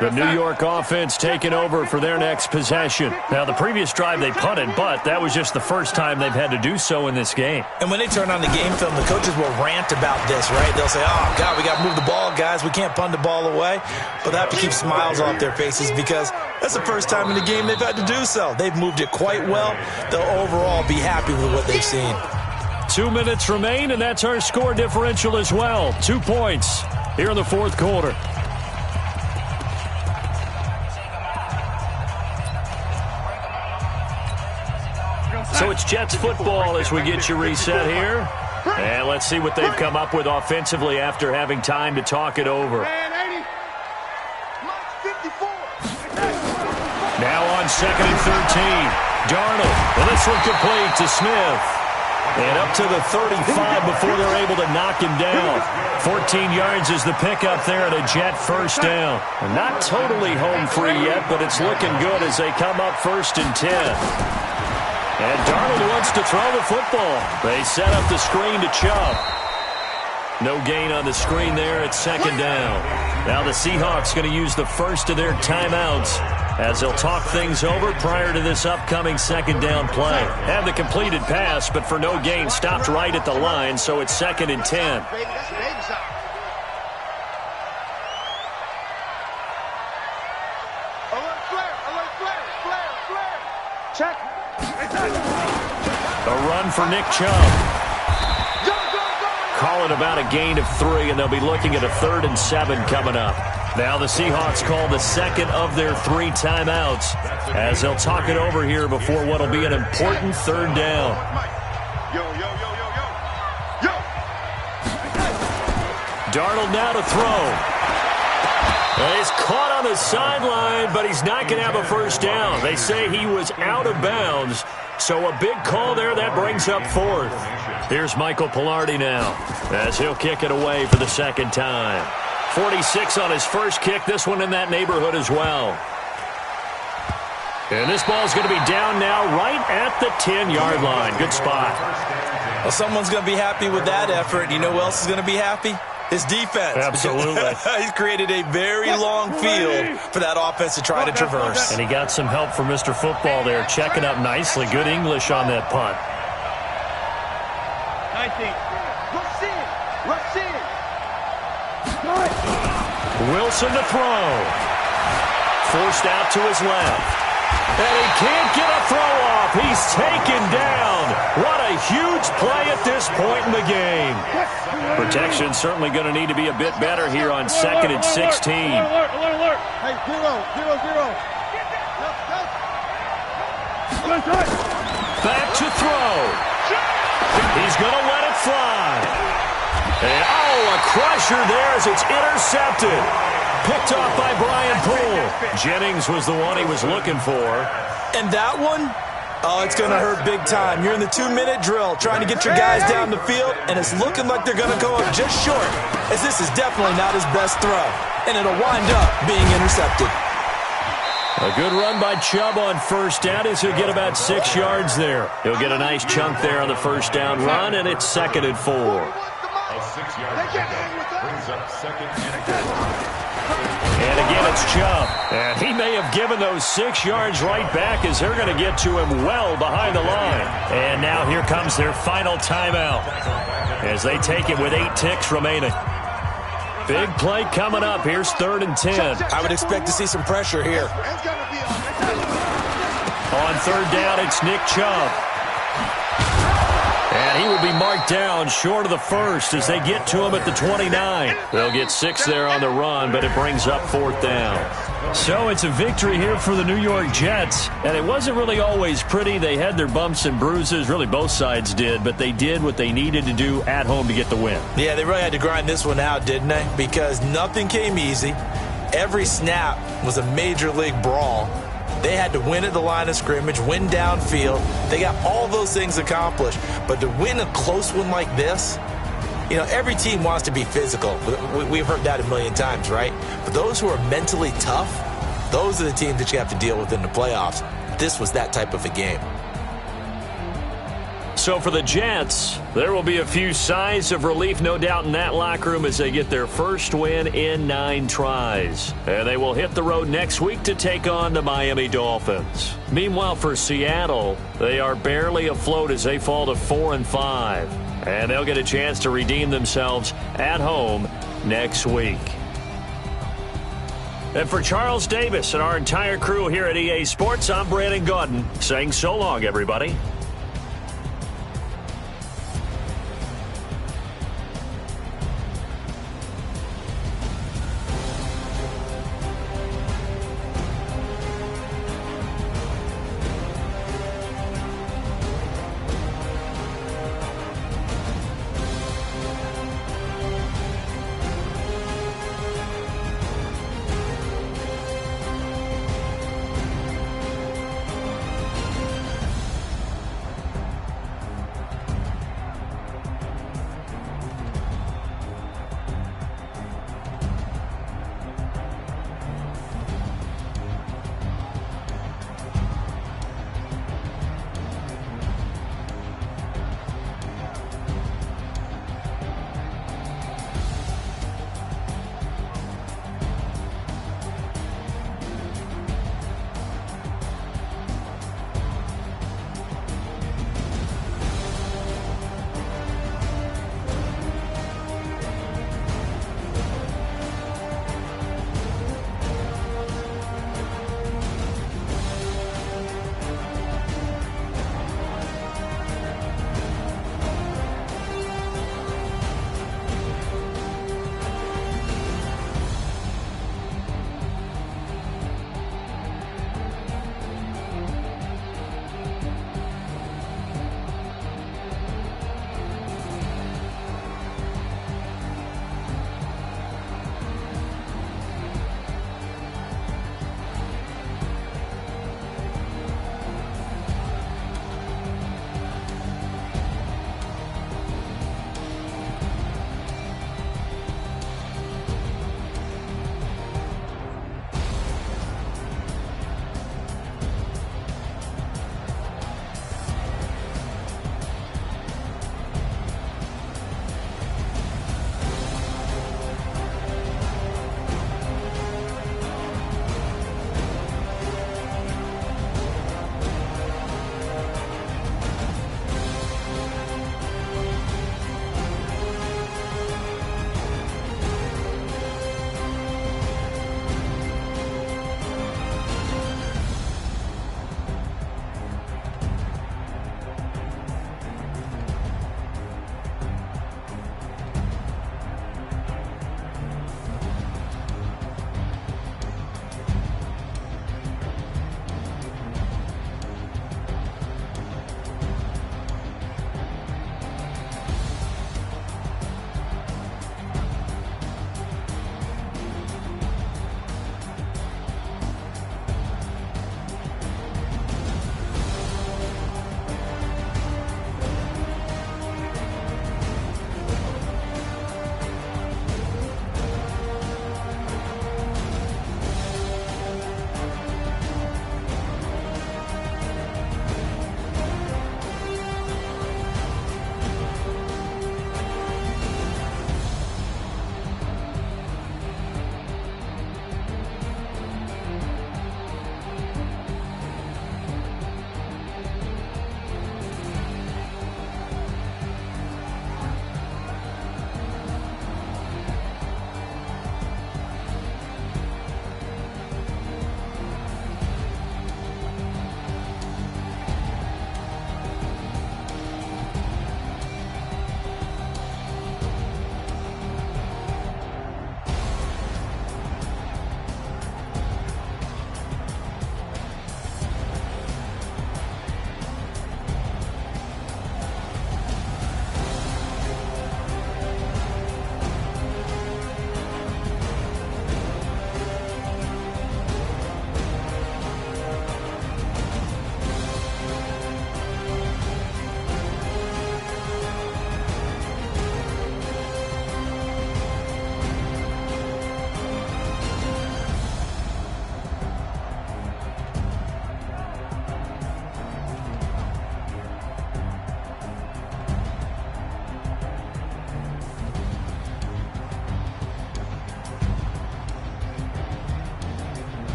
The New York offense taking over for their next possession. Now, the previous drive they punted, but that was just the first time they've had to do so in this game. And when they turn on the game film, the coaches will rant about this, right? They'll say, oh, God, we got to move the ball, guys. We can't punt the ball away. But they have to keep smiles off their faces because that's the first time in the game they've had to do so. They've moved it quite well. They'll overall be happy with what they've seen. 2 minutes remain, and that's our score differential as well. 2 points here in the 4th quarter. So it's Jets football as we get you reset here. And let's see what they've come up with offensively after having time to talk it over. Now on 2nd and 13. Darnold. Well, this one complete to Smith. And up to the 35 before they're able to knock him down. 14 yards is the pickup there and a Jet first down. Not totally home free yet, but it's looking good as they come up 1st and 10. And Darnold wants to throw the football. They set up the screen to Chubb. No gain on the screen there at 2nd down. Now the Seahawks going to use the first of their timeouts as they'll talk things over prior to this upcoming 2nd down play. Have the completed pass, but for no gain, stopped right at the line, so it's 2nd and 10. Check. A run for Nick Chubb. Call it about a gain of 3, and they'll be looking at a 3rd and 7 coming up. Now the Seahawks call the second of their 3 timeouts as they'll talk it over here before what will be an important 3rd down. Darnold now to throw. He's caught on the sideline, but he's not going to have a first down. They say he was out of bounds, so a big call there. That brings up fourth. Here's Michael Palardy now as he'll kick it away for the second time. 46 on his first kick, this one in that neighborhood as well. And this ball's going to be down now right at the 10-yard line. Good spot. Well, someone's going to be happy with that effort. You know who else is going to be happy? His defense. Absolutely. He's created a very long field for that offense to try to traverse. And he got some help from Mr. Football there, checking up nicely. Good English on that punt. 19. Rush in. Rush in. Wilson to throw. Forced out to his left. And he can't get a throw off. He's taken down. What a huge play at this point in the game. Protection certainly going to need to be a bit better here on 2nd and 16. Alert. Hey, 0. Back to throw. He's going to let it fly. And, a crusher there as it's intercepted. Picked off by Brian Poole. Jennings was the one he was looking for. And that one, it's going to hurt big time. You're in the 2-minute drill trying to get your guys down the field, and it's looking like they're going to go up just short, as this is definitely not his best throw. And it'll wind up being intercepted. A good run by Chubb on first down as he'll get about 6 yards there. He'll get a nice chunk there on the first down run, and it's 2nd and 4. A 6-yard pickup brings up 2nd and 4. And again, it's Chubb. And he may have given those 6 yards right back as they're going to get to him well behind the line. And now here comes their final timeout as they take it with 8 ticks remaining. Big play coming up. Here's 3rd and 10. I would expect to see some pressure here. On 3rd down, it's Nick Chubb. And he will be marked down short of the first as they get to him at the 29. They'll get 6 there on the run, but it brings up 4th down. So it's a victory here for the New York Jets. And it wasn't really always pretty. They had their bumps and bruises. Really, both sides did. But they did what they needed to do at home to get the win. Yeah, they really had to grind this one out, didn't they? Because nothing came easy. Every snap was a major league brawl. They had to win at the line of scrimmage, win downfield. They got all those things accomplished. But to win a close one like this, you know, every team wants to be physical. We've heard that a million times, right? But those who are mentally tough, those are the teams that you have to deal with in the playoffs. This was that type of a game. So for the Jets, there will be a few sighs of relief, no doubt, in that locker room as they get their first win in 9 tries. And they will hit the road next week to take on the Miami Dolphins. Meanwhile, for Seattle, they are barely afloat as they fall to 4-5. And they'll get a chance to redeem themselves at home next week. And for Charles Davis and our entire crew here at EA Sports, I'm Brandon Gaudin saying so long, everybody.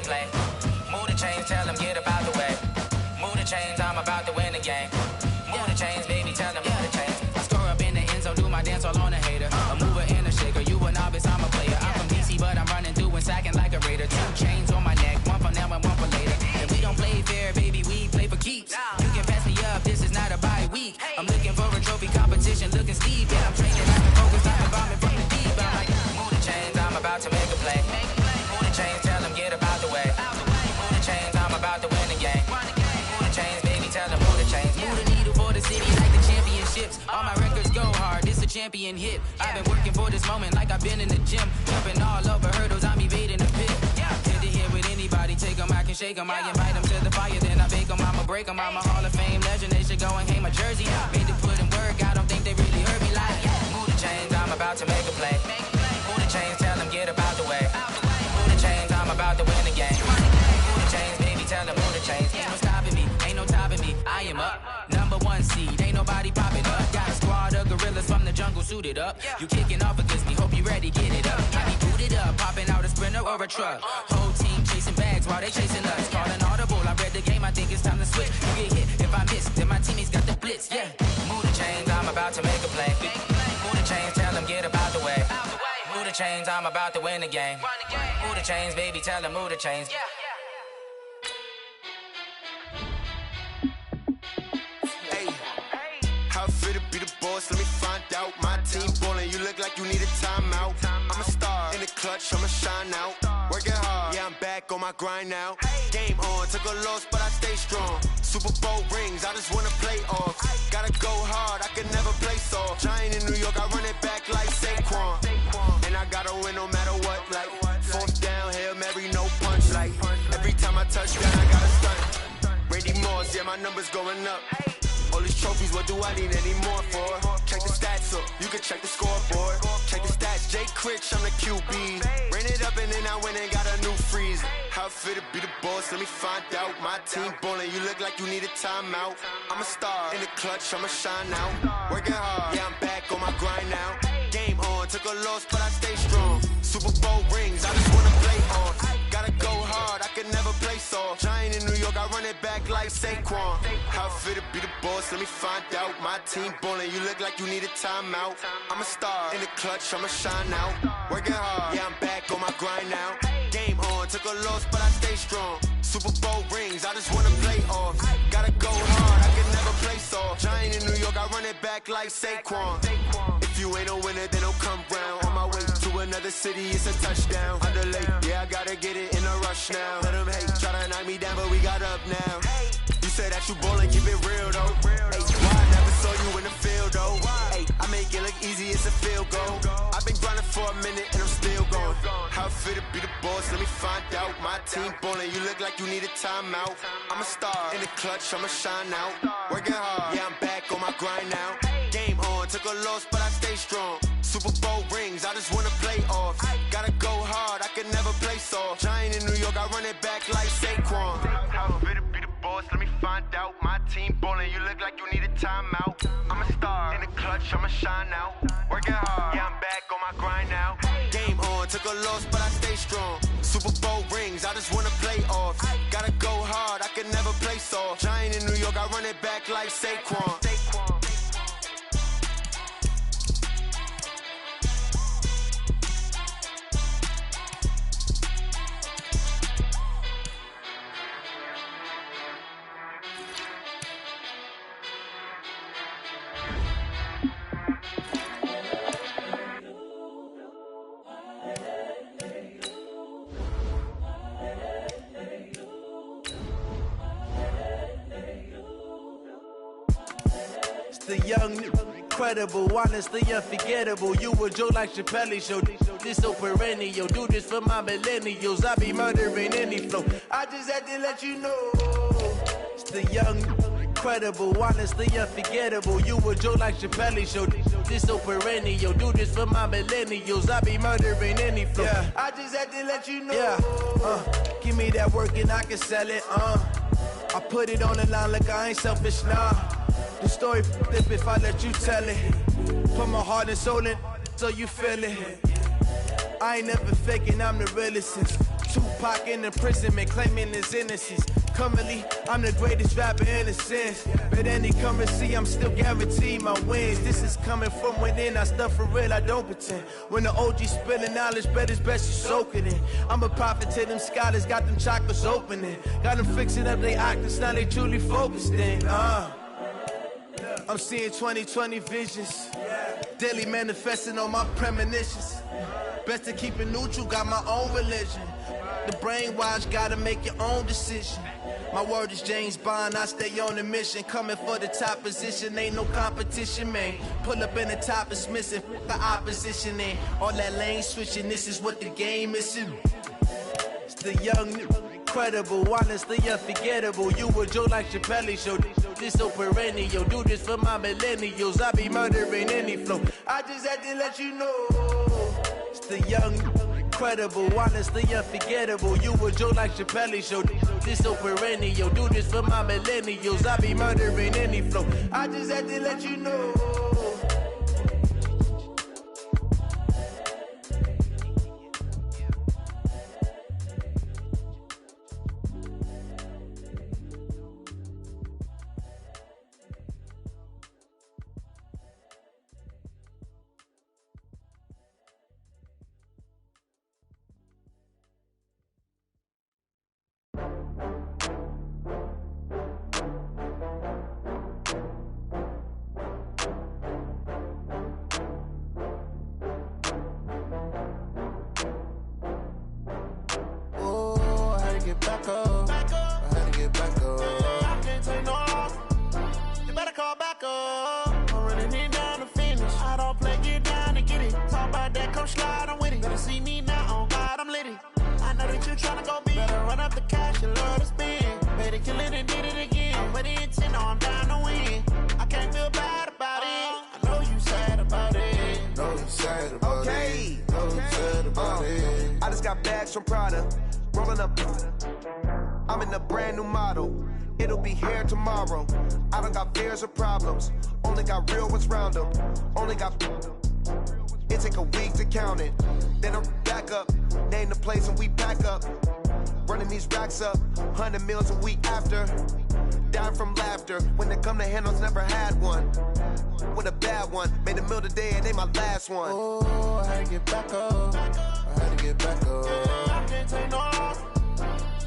play. Move the chains, tell them get about the way. Move the chains, I'm about to win the game. Move the chains, baby, tell them move the chains. I score up in the end zone, do my dance all on a hater. A mover and a shaker, you a novice, I'm a player. I'm from DC, but I'm running through and sacking like a raider. 2 chains on my neck, one for now and one for later. And we don't play fair, baby, we play for keeps. You can pass me up, this is not a bye week. I'm looking for a trophy competition, looking steep. Yeah, I'm training, I've been focused, I've been bombing from the deep. I'm like, move the chains, I'm about to make a play. Move the chains, tell them get about the way. Move the chains, I'm about to win the game. Move the chains, baby, tell them move the chains. Move the needle for the city like the championships. All my records go hard, this a champion hit. I've been working for this moment like I've been in the gym. Jumping all over hurdles, I'm evading the pit. Hit to hit with anybody, take them, I can shake them. I invite them to the fire, then I bake them, I'ma break them. I'm a Hall of Fame legend, they should go and hang my jersey. Made to put in work, I don't think they really heard me like, move the chains, I'm about to make a play. Move the chains, tell them get about the way. Move the chains, I'm about to win the game. Move the chains, baby, tell them move the chains. Ain't no stopping me, ain't no topping me, I am up. #1 seed, ain't nobody popping up. Got a squad of gorillas from the jungle suited up. You kicking off against me, hope you ready, get it up. I be booted up, popping out a Sprinter or a truck. Whole team chasing bags while they chasing us. Calling audible, I read the game, I think it's time to switch. You get hit, if I miss, then my teammates got the blitz, yeah. Move the chains, I'm about to make a play. Move the chains, tell them get about the way. Move the chains, I'm about to win the game. Move the chains, baby, tell them move the chains. How I feel to be the boss, let me find out. My team ballin', you look like you need a timeout. I'm a star, in the clutch, I'ma shine out. Working hard, yeah, I'm back on my grind now. Game on, took a loss, but I stay strong. Super Bowl rings, I just wanna play off. Gotta go hard, I can never play soft. Giant in New York, I run it back like Saquon. And I gotta win no matter what, like 4th down, Hail Mary, no punch. Like every time I touch down, I gotta stunt. Randy Moss, yeah, my numbers going up. All these trophies, what do I need any more for? Check the stats up, you can check the scoreboard. Check the stats, Jay Critch, I'm the QB. Ran it up and then I went and got a new freeze. How I feel to be the boss, let me find out. My team ballin', you look like you need a timeout. I'm a star, in the clutch, I'ma shine out. Working hard, yeah, I'm back on my grind now. Game on, took a loss, but I stay strong. Super Bowl rings, I just wanna play off. Gotta go hard, I can never play soft. Giant in New York, I run it back like Saquon. How I feel to be the boss, let me find out. My team ballin', you look like you need a timeout. I'm a star, in the clutch, I'ma shine out. Working hard, yeah, I'm back on my grind now. Game on, took a loss, but I stay strong. Super Bowl rings, I just wanna play off. Gotta go hard, I can never play soft. Giant in New York, I run it back like Saquon. If you ain't a winner, then don't come round. On my way to another city, it's a touchdown. Underlay, yeah, I gotta get it in a rush now. Let them hate, try to knock me down, but we got up now. You said that you ballin', keep it real though. Hey, why I never saw you in the field though? Hey, I make it look easy, it's a field goal. I've been grinding for a minute and I'm still going. How I feel to be the boss, let me find out. My team ballin', you look like you need a timeout. I'm a star, in the clutch, I'ma shine out. Working hard, yeah, I'm back on my grind now. Game on, took a loss, but I stay strong. Super Bowl rings, I just wanna play off. Gotta go hard, I can never play soft. Giant in New York, I run it back like Saquon. How I feel to be the boss, let me find out. My team ballin', you look like you need a timeout. I'm a star, in the clutch, I'ma shine out. Working hard, yeah, I'm back on my grind now. Game on, took a loss, but I stay strong. Super Bowl rings, I just wanna play off. Gotta go hard, I can never play soft. Giant in New York, I run it back like Saquon. The young, incredible, honestly unforgettable. You a joke like Chappelle Show. This so perennial. Do this for my millennials. I be murdering any flow. I just had to let you know. It's the young, incredible, honestly unforgettable. You a joke like Chappelle Show. This so perennial. Do this for my millennials. I be murdering any flow. Yeah. I just had to let you know. Yeah. Give me that work and I can sell it. I put it on the line like I ain't selfish, nah. The story flip if I let you tell it. Put my heart and soul in so you feel it. I ain't never faking, I'm the realest since 2 Pac in imprisonment, claiming his innocence. Currently, I'm the greatest rapper in a sense. But any currency, I'm still guaranteed my wins. This is coming from within, I stuff for real, I don't pretend. When the OG spilling knowledge, bet it's best you soak it in. I'm a prophet to them scholars, got them chakras opening. Got them fixing up their octaves, now they truly focused in. I'm seeing 2020 visions. Daily manifesting on my premonitions. Best to keep it neutral, got my own religion. The brainwash, gotta make your own decision. My word is James Bond, I stay on the mission. Coming for the top position, ain't no competition, man. Pull up in the top, it's missing, the opposition in. All that lane switching, this is what the game is. It's the young, incredible, honestly unforgettable. You a joke like Chappelle show. This so perennial, do this for my millennials. I be murdering any flow. I just had to let you know. It's the young, incredible, honestly unforgettable. You a joke like Chappelle show. This so perennial, do this for my millennials. I be murdering any flow. I just had to let you know. From Prada, rolling up. I'm in a brand new model. It'll be here tomorrow. I don't got fears or problems. Only got real ones round them. Only got. It take a week to count it. Then I'm back up. Name the place and we back up. Running these racks up. 100 meals a week after. Dying from laughter. When they come to handles, never had one. With a bad one. Made a meal today and they my last one. Oh, I had to get back up. I had to get back up. I can't take no loss.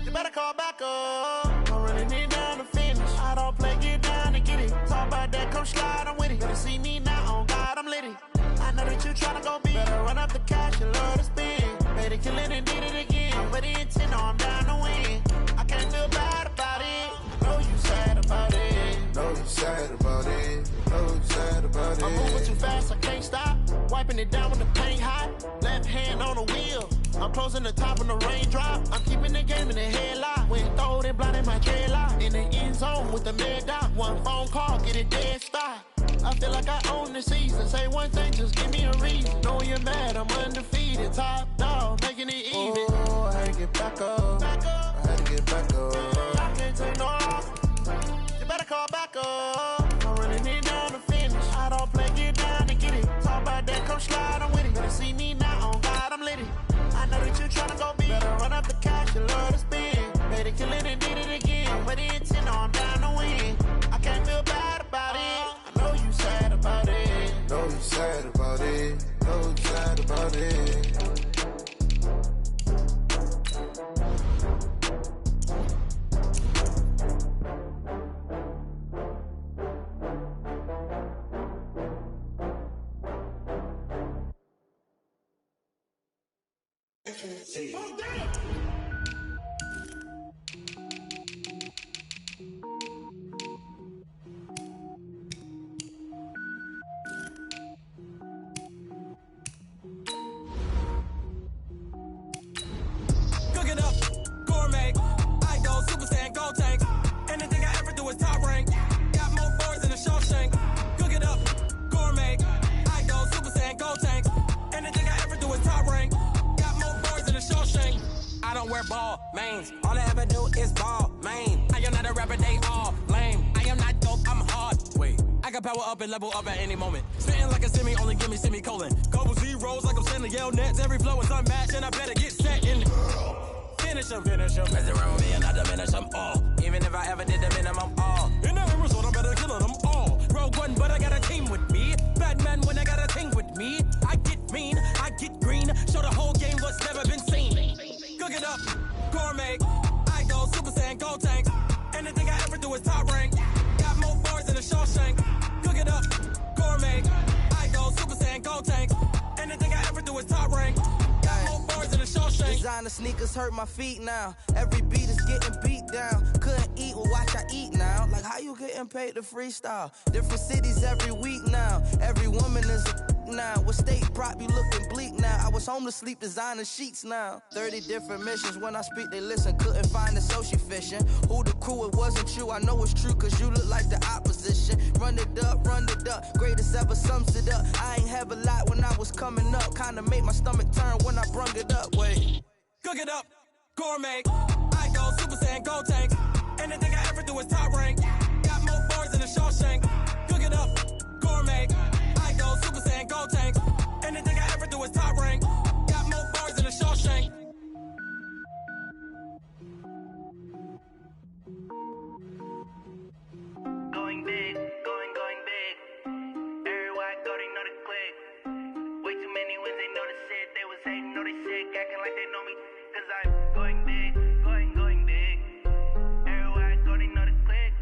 You better call back up. I'm running it down to finish. I don't play, get down to get it. Talk about that, come slide, I'm with it. Better see me now, on God, I'm litty. I know that you tryna go big. Better run up the cash, you love to spend. Better kill it and did it again. I'm with the intent, no, I'm down to win. I can't feel bad about it. I know you sad about it. Know you sad about it. Know you sad about it. I'm moving too fast, I can't stop. Wiping it down when the paint hot. Left hand on the wheel. I'm closing the top when the raindrop. I'm keeping the game in the headlock. When throwed and blinded my dreadlock. In the end zone with the mad dot. One phone call, get it dead stop. I feel like I own the season. Say one thing, just give me a reason. Know you're mad, I'm undefeated. Top dog, making it even. Oh, I had to get back up. I had to get back up. I can't take no loss. You better call back up. I'm running it down to finish. I don't play, get down to get it. Talk about that, come slide, I'm with it. Better see me now, on God, I'm litty. I know that you tryna go big. Better run up the cash, you love to spend. Better kill it and did it again. I'm with the intent, no, I'm down to win. I can't feel bad about it. I know you sad about it. Know you sad about it. Know you sad about it. Cooking up, gourmet, I go Super Saiyan, gold tank. Anything I ever do is top rank. Got more boards than a Shawshank. Cooking up, gourmet, I go Super Saiyan, gold tank. Anything I ever do is top rank. Got more boards than a Shawshank. I don't wear ball mains. All I ever do is ball main. I am not a rapper, they all lame. I am not dope, I'm hard. Wait, I can power up and level up at any moment. Spitting like a semi, only give me semicolon. Couple zeros like I'm sending yell nets. Every flow is unmatched and I better get set in. Finish him. Mess around with me and I diminish them all. Even if I ever did the minimum, all. In the Arizona, I better kill them all. Rogue One, but I got a team with me. Batman when I got a thing with me. I get mean, I get green. Show the whole game what's never been seen. Cook it up, gourmet. I go Super Saiyan, Gold Tank. Anything I ever do is top rank. Got more bars than a Shawshank. Cook it up, gourmet. I go Super Saiyan, Gold Tank. Anything I ever do is top rank. Got more bars than a Shawshank. Designer sneakers hurt my feet now. Every beat is getting beat down. Couldn't eat, well watch I eat now. Like how you getting paid to freestyle? Different cities every week now. Every woman is a now. With state prop, you looking bleak now. I was home to sleep, designer sheets now. 30 different missions. When I speak, they listen. Couldn't find the social fishing. Who the crew, it wasn't you. I know it's true, cause you look like the opposition. Run it up. Greatest ever sums it up. I ain't have a lot when I was coming up. Kinda made my stomach turn when I brung it up. Wait. Cook it up, gourmet. I go Super Saiyan, Gold Tank. Anything I ever do is top rank. Got more bars than a Shawshank. Cook it up, gourmet. I go Super Saiyan, Gold Tank. Anything I ever do is top rank. Got more bars than a Shawshank. Going big, going big. Everywhere I go, they know the click. Way too many wins, they know the shit. They was hating, know they sick, acting like they know me. Cause I'm going big, going big. Everywhere I go, they know the click.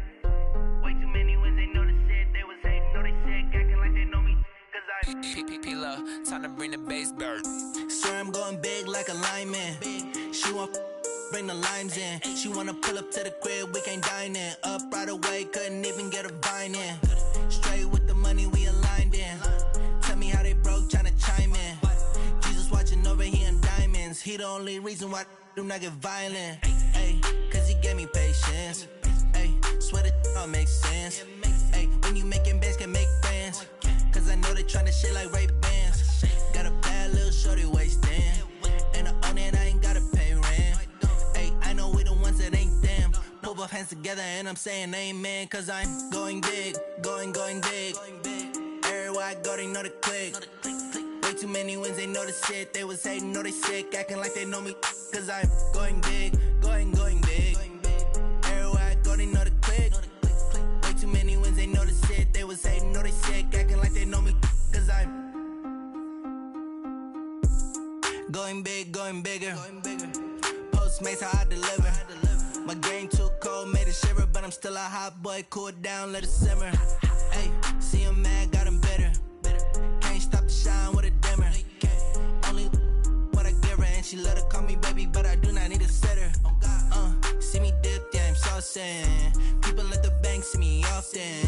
Way too many wins, they know the shit. They was hating, know they sick, acting like they know me. Cause I'm P-P-P-Love, time to bring the bass bird. Swear I'm going big like a lineman. She want bring the limes in. She wanna pull up to the crib, we can't dine in. Up right away, couldn't even get a vine in. Straight with the money, we aligned in. Tell me how they broke, tryna chime in. Jesus watching over here in diamonds. He the only reason why I do not get violent. Ay, cause he gave me patience. Ay, swear that all makes sense. Ay, when you making bands, can make friends. Cause I know they tryna shit like Ray-Bans. Got a bad little shorty wasting. And I own it, I ain't gotta pay rent. Ay, I know we the ones that ain't them. Put both hands together and I'm saying amen. Cause I'm going big, going big. Everywhere I go, they know the click. Way too many wins, they know the shit. They was hating, know they sick, acting like they know me. Cause I'm going big, going big. Everywhere I go, they know the click. Way too many wins, they know the shit. They was hating, know they sick, acting like they know me. Cause I'm going big, going bigger. Postmates how I deliver. My game too cold, made it shiver. But I'm still a hot boy, cool down, let it simmer. Hey, see him mad, got him bitter. Can't stop the shine with a dimmer. Only what I give her, and she let her call me baby, but I do not need a sitter. See me dip, yeah, I'm saucing. People at the bank see me often.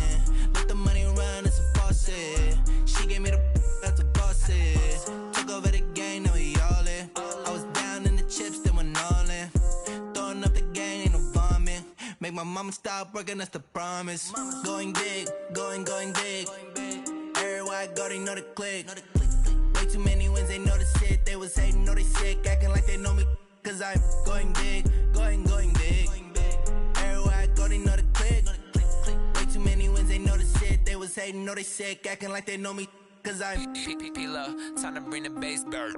Let the money run, it's a faucet. She gave me the that's a faucet. Took over the game, now we all in. I was down in the chips, then went all in. Throwing up the gang, ain't no vomit. Make my mama stop working, that's the promise. Going big, going big. Everywhere I go, they know the click. Way too many wins, they know the shit. They was hating, know they sick, acting like they know me. Cause I'm going big, going big. Everywhere I go, they know the click. Way too many wins, they know the shit. They was hating, know they sick, acting like they know me. Cause I'm P-P-P-Love, time to bring the bass bird.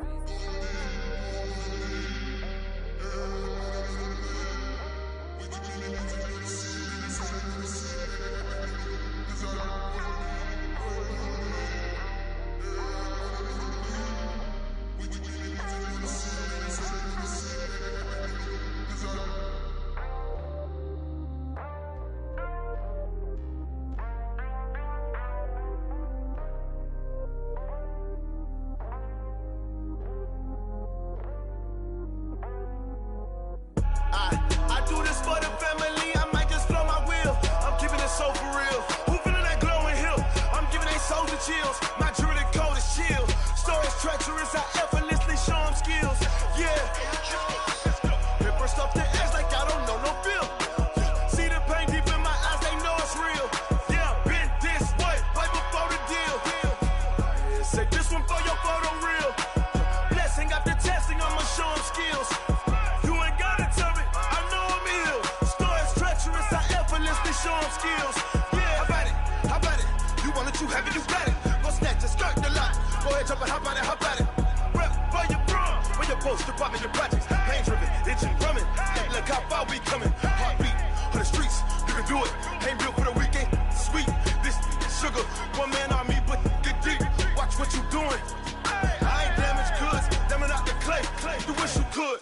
Chills, my jewelry code is chill. Stories treacherous, I effortlessly show them skills. Yeah, paper stuff to edge like I don't know no feel. See the pain deep in my eyes, they know it's real. Yeah, been this way, right before the deal. Say this one for your photo real. Blessing after testing, I'ma show them skills. You ain't gotta tell me, I know I'm ill. Stories treacherous, I effortlessly show them skills. Yeah, how about it? You want it too heavy, you got it. Snatch a skirt the lot. Go ahead, jump it, hop on it. Rep for your prom. When your poster popping your projects. Pain driven, itching, drumming. do it. Ain't built for the weekend. Sweet, this sugar. One man army, but get deep. Watch what you doing. I ain't damaged goods. Damn it out the clay. You wish you could.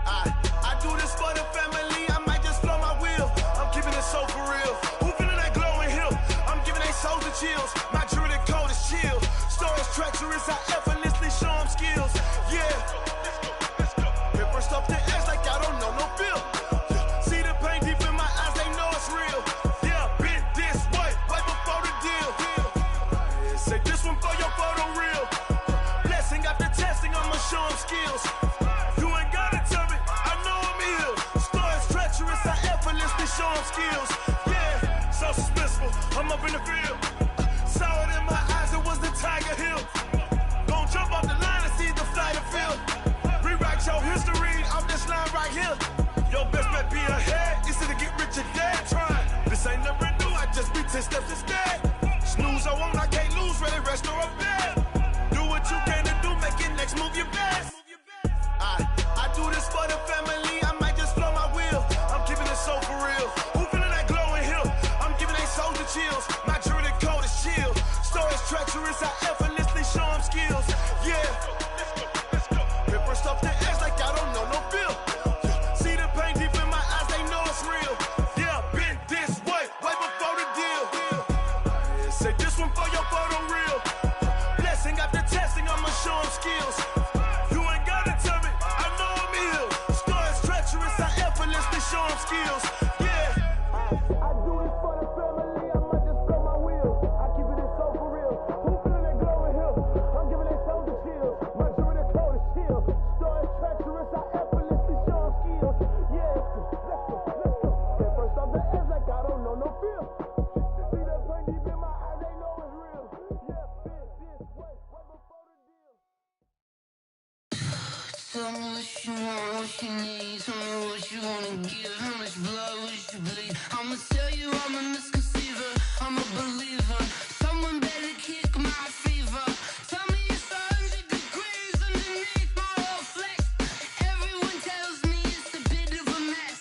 I do this for the family. I might just blow my wheel. I'm keeping it so for real. Who feeling that glowing hill? I'm giving they souls the chills. My jewelry code is chill. Stories treacherous. I effortlessly show them skills. Yeah. Paper stuff the edge like I don't know no feel. See the pain deep in my eyes, they know it's real. Yeah, been this way, right before the deal. Say this one for your photo reel. Blessing after testing, I'ma show them skills. You ain't gotta tell me, I know I'm ill. Stories treacherous, I effortlessly show them skills. Yeah, so suspenseful, I'm up in the field. Saw it in my eyes, it was the Tiger Hill. Gon' jump off the line and see the flight of field. Rewrite your history off this line right here. Your best bet be ahead, easy to get rich or dead trying. This ain't never new, I just be 10 steps instead. Snooze I won't, I can't lose, ready, rest or a bed. Do what you can to do, make your next move your best. I do this for the family, I might just blow my wheel. I'm keeping it so for real. Who feeling that glowing hill? I'm giving they souls the chills. My jewelry code is chill. Stories treacherous, I effortlessly show them skills. Yeah. Paper stuff the edge like I don't know no feel. See the pain deep in my eyes, they know it's real. Yeah, been this way, way before the deal. Say this one for your photo reel. Blessing after testing, I'ma show them skills. You ain't gotta tell me, I know I'm ill. Stories treacherous, I effortlessly show them skills. Yeah. I do this for the family, I might just blow my wheel. I keep it so for real. Who feeling that glowing hill? I'm giving they souls the chills. My jewelry code is chill. Stories treacherous, I effortlessly show them skills. Yeah, let's go. Get first off the edge like I don't know no feel. See that pain deep in my eyes, they know it's real. Yeah, been this way, way before the deal. Tell me what you want, what you need. Tell me what you wanna give. How much blood would you bleed? I'ma tell you I'm a misconceiver. I'm a believer. Someone better kick my fever. Tell me it's 100 degrees underneath my whole flesh. Everyone tells me it's a bit of a mess.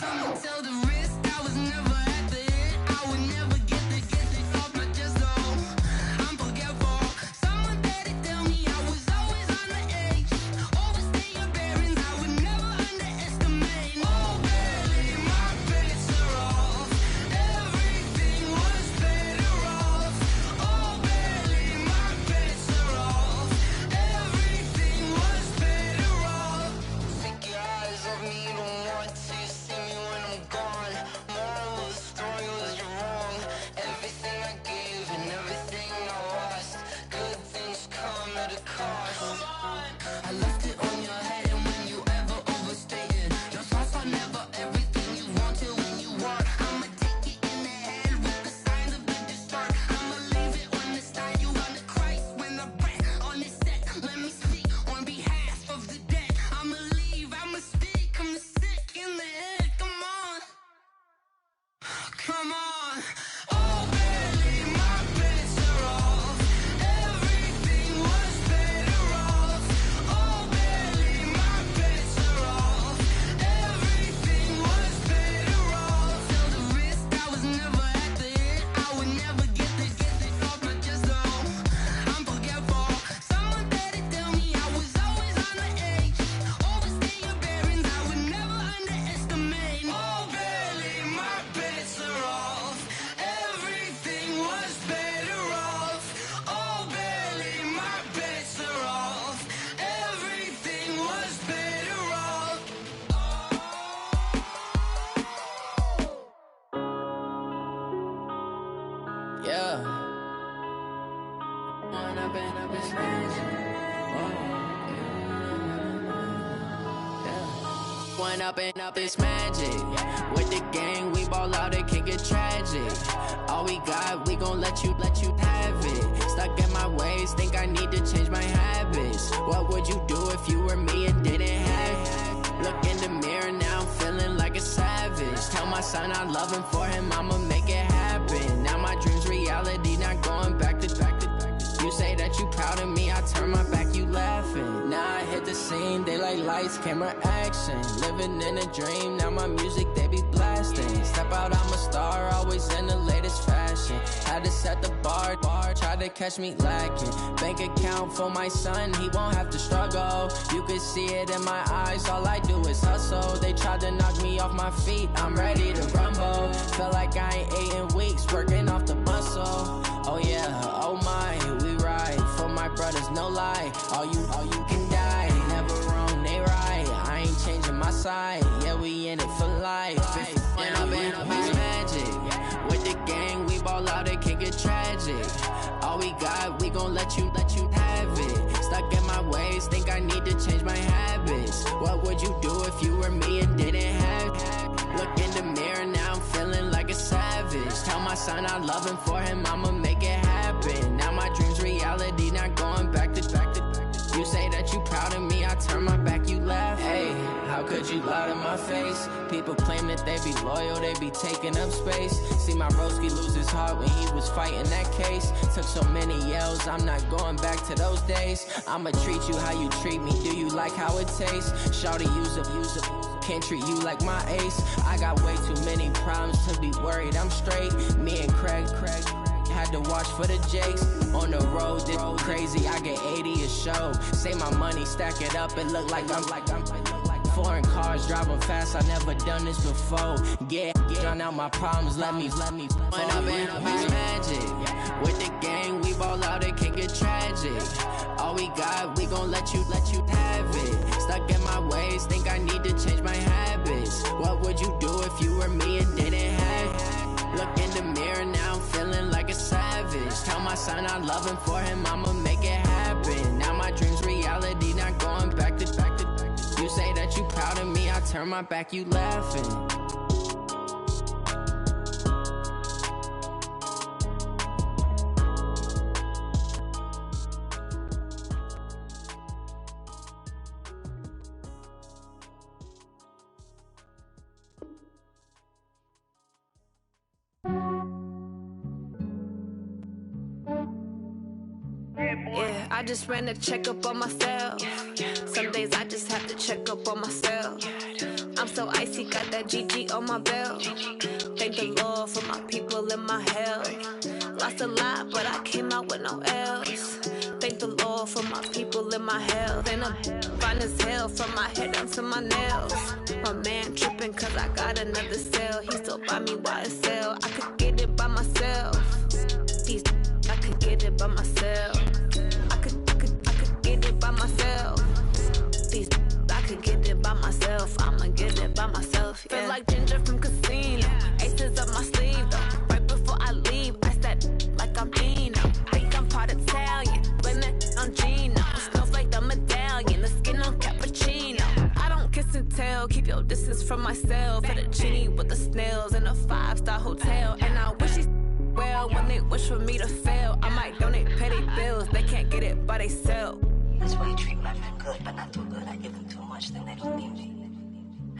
I'ma tell the risk I was never at the end. I would never get this off my chest though. I'm forgetful. Someone better tell me I was always on the edge. Overstay your bearings, I would never underestimate. Oh, barely my bets are off. Everything was better off. Oh, barely my bets are off. Everything was better off. Take your eyes off me, don't want to see me when I'm gone. Moral of the story was you're wrong. Everything I gave and everything I lost. Good things come at a cost. I left it on your head, and when you ever overstay it, your thoughts are never everything you wanted when you want. I'ma take it in the head with the signs of the distort. I'ma leave it on the side. You on the Christ when the breath on this set. Let me speak on behalf of the dead. I'ma leave, I'ma speak. I'm sick in the head. Come on, come on. Oh, barely my bets are off. Everything was better off. Oh, barely my bets are off. Everything was better off. Tell the risk I was never at the end. I would never get this off my chest though. I'm forgetful. Someone better tell me I was always on the edge. Overstay your bearings, I would never underestimate. Oh, barely my bets are off. Everything was better off. Oh, barely my bets are off. Everything was better off. Yeah. When I've been up this magic. When up this magic. With the gang, we ball out, it can get tragic. All we got, we gon' let you have it. Stuck in my ways, think I need to change my habits. What would you do if you were me and didn't have it? Look in the mirror, now I'm feeling like a savage. Tell my son I love him, for him I'ma make it happen. Now my dreams reality, not going back to. You say that you proud of me, I turn my back, you laughing. Now I hit the scene, they like lights, camera, action. Living in a dream, now my music, they be black. always in the latest fashion. Had to set the bar, tried to catch me lacking. Bank account for my son, he won't have to struggle. You could see it in my eyes, all I do is hustle. They tried to knock me off my feet, I'm ready to rumble. Felt like I ain't ate in weeks, working off the muscle. Oh yeah, oh my, we ride for my brothers, no lie. All you can die, never wrong, they right. I ain't changing my side, yeah, we in it for life. And I've been magic with the gang, we ball out, it can get tragic. All we got, we gon' let you have it. Stuck in my ways, think I need to change my habits. What would you do if you were me and didn't have it? Look in the mirror, now I'm feeling like a savage. Tell my son I love him, for him I'ma make it happen. Now my dream's reality, not going back to. You say that you proud of me, I turn my back, you laugh. Hey, how could you lie to my face? People claim that they be loyal, they be taking up space. See my broski lose his heart when he was fighting that case. Took so many yells, I'm not going back to those days. I'ma treat you how you treat me, do you like how it tastes? Shawty, use up, can't treat you like my ace. I got way too many problems to be worried, I'm straight. Me and Craig had to watch for the Jakes. On the road, this crazy, I get 80 a show. Say my money, stack it up, it look like I'm foreign cars, driving fast, I never done this before. Yeah, drown out my problems, let me When I've been magic with the gang, we ball out, it can get tragic. All we got, we gon' let you have it. Stuck in my ways, think I need to change my habits. What would you do if you were me and didn't have it? Look in the mirror, now I'm feeling like a savage. Tell my son I love him, for him I'ma make it happen. Now my dream's reality, not going back to. You say that you proud of me, I turn my back, you laughing. Yeah, I just ran a checkup on myself. Some days I just have to check up on myself. I'm so icy, got that GG on my belt. Thank the Lord for my people in my health. Lost a lot, but I came out with no L's. Thank the Lord for my people in my health. And I'm fine as hell from my head down to my nails. My man tripping cause I got another cell. He still buy me YSL. I could get it by myself. These I could get it by myself. I could get it by myself. These I could get it by myself. I'ma get it by myself. Yeah. Feel like Ginger from Casino. Aces up my sleeve though. Right before I leave, I said like I'm Dino. Think I'm part Italian. Blame that on Gino. Snowflake the medallion. The skin on cappuccino. I don't kiss and tell. Keep your distance from myself. For the genie with the snails in a 5-star hotel. And I wish he's well when they wish for me to fail. I might donate petty bills. They can't get it by they sell. That's why you treat my men good, but not too good. I give them too much, then they don't need me.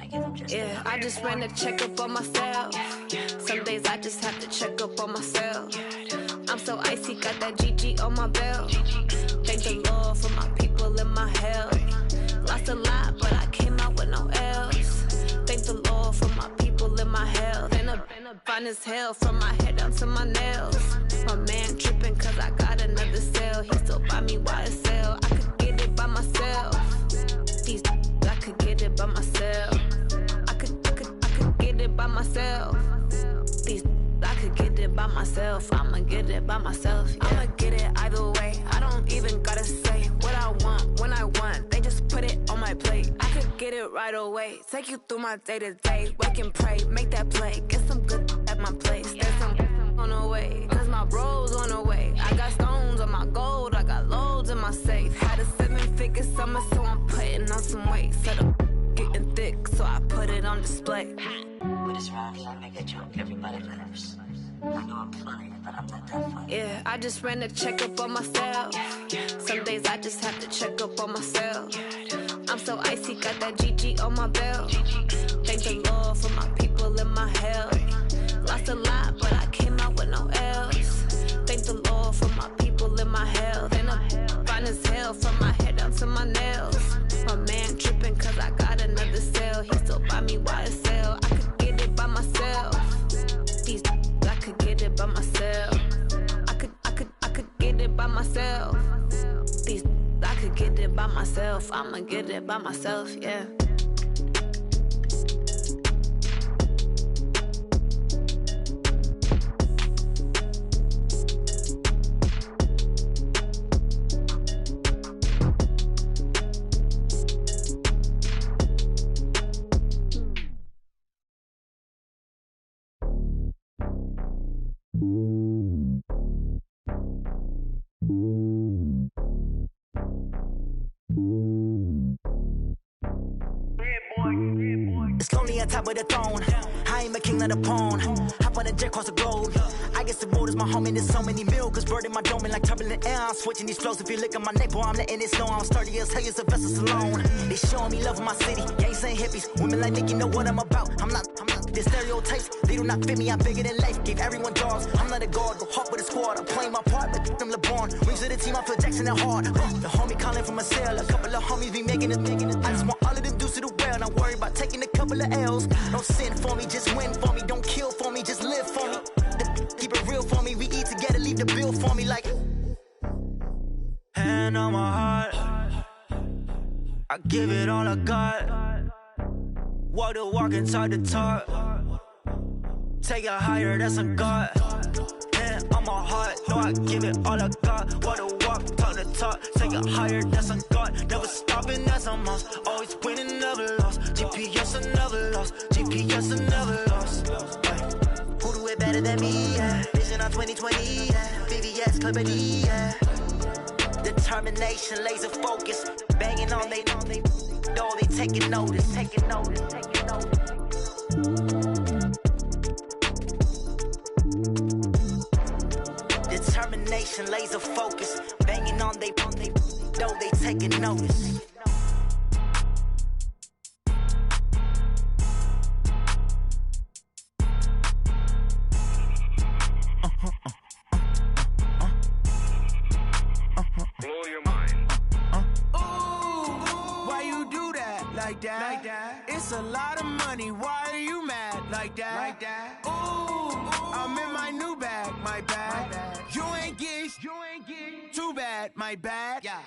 I give them just yeah, I just ran a checkup on myself. Some days I just have to check up on myself. I'm so icy, got that GG on my belt. Thank the Lord for my people in my health. Lost a lot, but I came out with no L's. Thank the Lord for my people in my health. And I'm fine as hell from my head down to my nails. My man tripping cause I got another cell. He still buy me YSL. I could get it by myself. These I could get it by myself. I could get it by myself. These I could get it by myself. I'ma get it by myself. Yeah. I'ma get it either way. I don't even gotta say what I want when I want. They just put it on my plate. I could get it right away. Take you through my day to day. Wake and pray, make that play. Get some good at my place. There's some on the way. Cause my bro's on the way. I got stones on my gold. I got loads in my safe. Had a 7-figure summer, so I'm putting on some weight. Set up getting thick, so I put it on display. With this round, I make it jump. Everybody laughs. I know I'm funny, but I'm not that funny. Yeah, I just ran a checkup on myself. Some days I just have to check up on myself. I'm so icy, got that GG on my belt. Thank the Lord for my people in my health. Lost a lot, but I came out with no L's. Thank the Lord for my people in my health. And I'm fine as hell from my head down to my nails. My man tripping cause I got another cell. He still buy me YSL. I could get it by myself. These myself. I'ma get it by myself, yeah. It's lonely on top of the throne. I ain't a king of the pawn. Hop on a jet across the globe. I guess the road is my home and there's so many miracles burning my dome and like turbulent air. I'm switching these flows. If you look at my neck, boy, I'm letting it slow. I'm sturdy as hell, it's a vessel alone. They showing me love in my city. Gangs ain't hippies. Women like Nicki know what I'm about. I'm not the stereotypes. They do not fit me. I'm bigger than life. Gave everyone jaws. I'm not a guard. Go hard with a squad. I'm playing my part, but I'm LeBron. Wings of the team. I feel Jackson and hard. The homie calling from a cell. A couple of homies be making it. I just want all of them dudes to the well. Not worry about taking a couple of L's. Don't sin for me, just win for me. Don't kill for me, just live for me. Keep it real for me. We eat together, leave the bill for me like. Hand on my heart, I give it all I got. Walk the walk and talk the talk. Take it higher, that's a God. Hand on my heart, no, I give it all I got. Walk the walk, talk the talk. Take it higher, that's a God. Never stopping, that's a must. Always winning, never lost. GPS, I never lost. GPS, I never lost. Who do it better than me? Yeah. Vision on 2020. Yeah. VVS, Clarity. Yeah. Determination, laser focus. Banging on they door, they taking notice. Taking notice. Taking notice. Determination, laser focus. Banging on they door, they taking notice. Blow your mind. Why you do that like that? It's a lot of money. Why are you mad like that? Ooh, I'm in my new bag, my bag. You ain't get too bad, my bad. Yeah.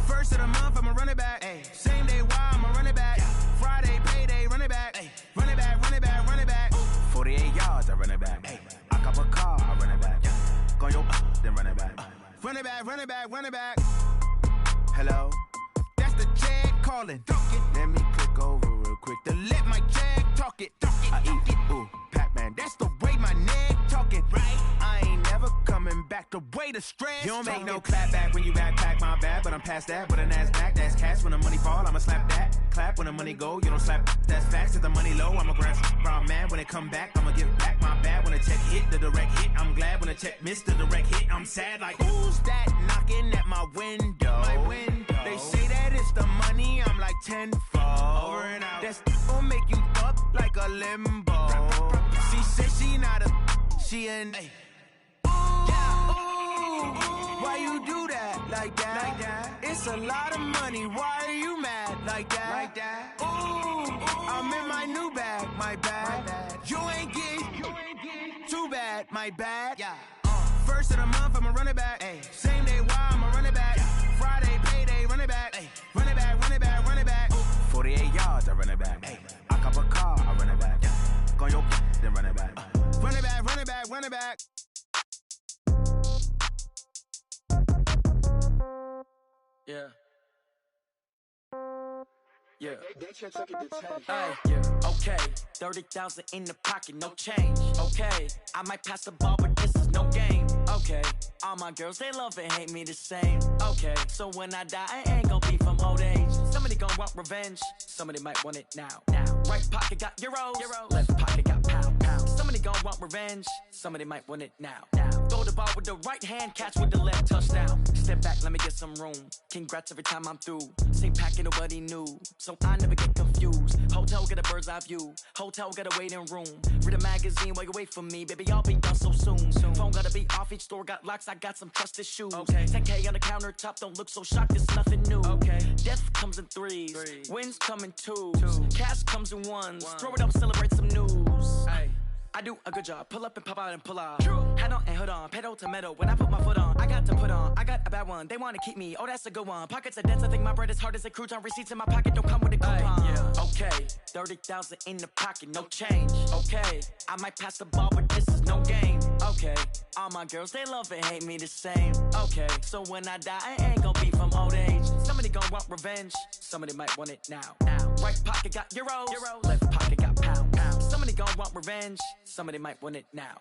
First of the month, I'ma run it back. Ay. Same day, why I'ma run it back. Friday, payday, run it back. Ay. Run it back, run it back, run it back. 48 yards, I run it back. Ay. I cop a car, I run it back. Go yo, then run it back. Run it back, run it back, run it back. Hello, that's the Jag calling. Let me click over real quick to let my Jag talk it. I eat it, ooh, Pac-Man. That's the way my neck talking. Right, I ain't never coming back. The way the stress. You don't make no clap back when you backpack my bad, but I'm past that. With a NASDAQ, that's cash. When the money fall, I'ma slap that. Clap when the money go, you don't slap. That's facts. If the money low, I'ma grab brown man. When it come back, I'ma give back my bad. When the check hit, the direct hit. I'm glad when the check missed the direct hit. I'm sad like who's that knocking at my window? My window. They say that it's the money. I'm like tenfold. Over and out. That's gon' make you up like a limbo. She said she not a. She an. Ay. Why you do that like that? It's a lot of money. Why are you mad like that? Ooh, I'm in my new bag, my bad. You ain't get too bad, my bad. Yeah. First of the month, I'ma run it back. Ay. Same day, why I'ma run it back. Friday, payday, run it back. Ay. Run it back, run it back, run it back. 48 yards, I run it back. Ay. I cop a car, I run it back. Go yo, then run it back. Run it back, run it back, run it back. Yeah. Yeah. Yeah. Okay. 30,000 in the pocket, no change. Okay. I might pass the ball, but this is no game. Okay. All my girls, they love and hate me the same. Okay. So when I die, I ain't gon' be from old age. Somebody gon' want revenge. Somebody might want it now. Right pocket got euros. Left pocket got pound. Somebody gon' want revenge. Somebody might want it now. Throw the ball with the right hand, catch with the left, touchdown. Step back, let me get some room. Congrats every time I'm through. Same packet, nobody knew, so I never get confused. Hotel get a bird's eye view. Hotel got a waiting room. Read a magazine while you wait for me, baby. I'll be done so soon. Phone gotta be off. Each store got locks. I got some trusted shoes. Okay. 10K on the countertop. Don't look so shocked. It's nothing new. Okay. Death comes in threes. Wins come in twos. Cash comes in ones. Throw it up, celebrate some news. Ay. I do a good job. Pull up and pop out and pull out. Hat on can't hold on. Pedal to metal, when I put my foot on, I got to put on. I got a bad one, they wanna keep me. Oh, that's a good one. Pockets are dense, I think my bread is hard as a crouton. Receipts in my pocket don't come with a coupon. Yeah. Okay, 30,000 in the pocket, no change. Okay, I might pass the ball, but this is no game. Okay, all my girls, they love and hate me the same. Okay, so when I die, I ain't gonna be from old age. Somebody gon' want revenge, somebody might want it now. Right pocket got euros, left pocket got pounds. Somebody gon' want revenge, somebody might want it now.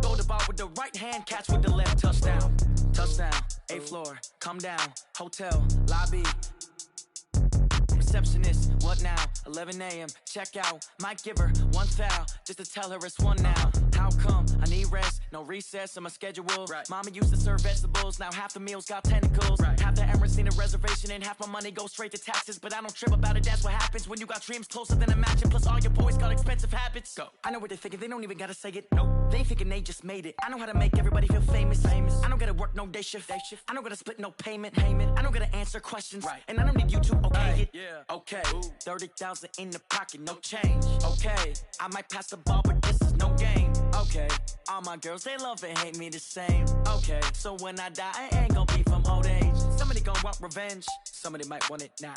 Throw the ball with the right hand, catch with the left, touchdown. Touchdown, 8th floor, come down, hotel, lobby. Receptionist, what now? 11 a.m. Check out. Might give her one foul just to tell her it's one now. How come? I need rest, no recess in my schedule. Right. Mama used to serve vegetables, now half the meals got tentacles. Right. Half the Emirates need a reservation and half my money goes straight to taxes. But I don't trip about it, that's what happens when you got dreams closer than a match. And plus all your boys got expensive habits. Go. I know what they're thinking, they don't even gotta say it. Nope. They ain't thinking they just made it. I know how to make everybody feel famous. I don't gotta work no day shift. I don't gotta split no payment. I don't gotta answer questions. Right. And I don't need you to okay it. Yeah. Okay, 30,000 in the pocket, no change. Okay, I might pass the ball, but this is no game. Okay, all my girls, they love and hate me the same. Okay, so when I die, I ain't gonna be from old age. Somebody gon' want revenge, somebody might want it now.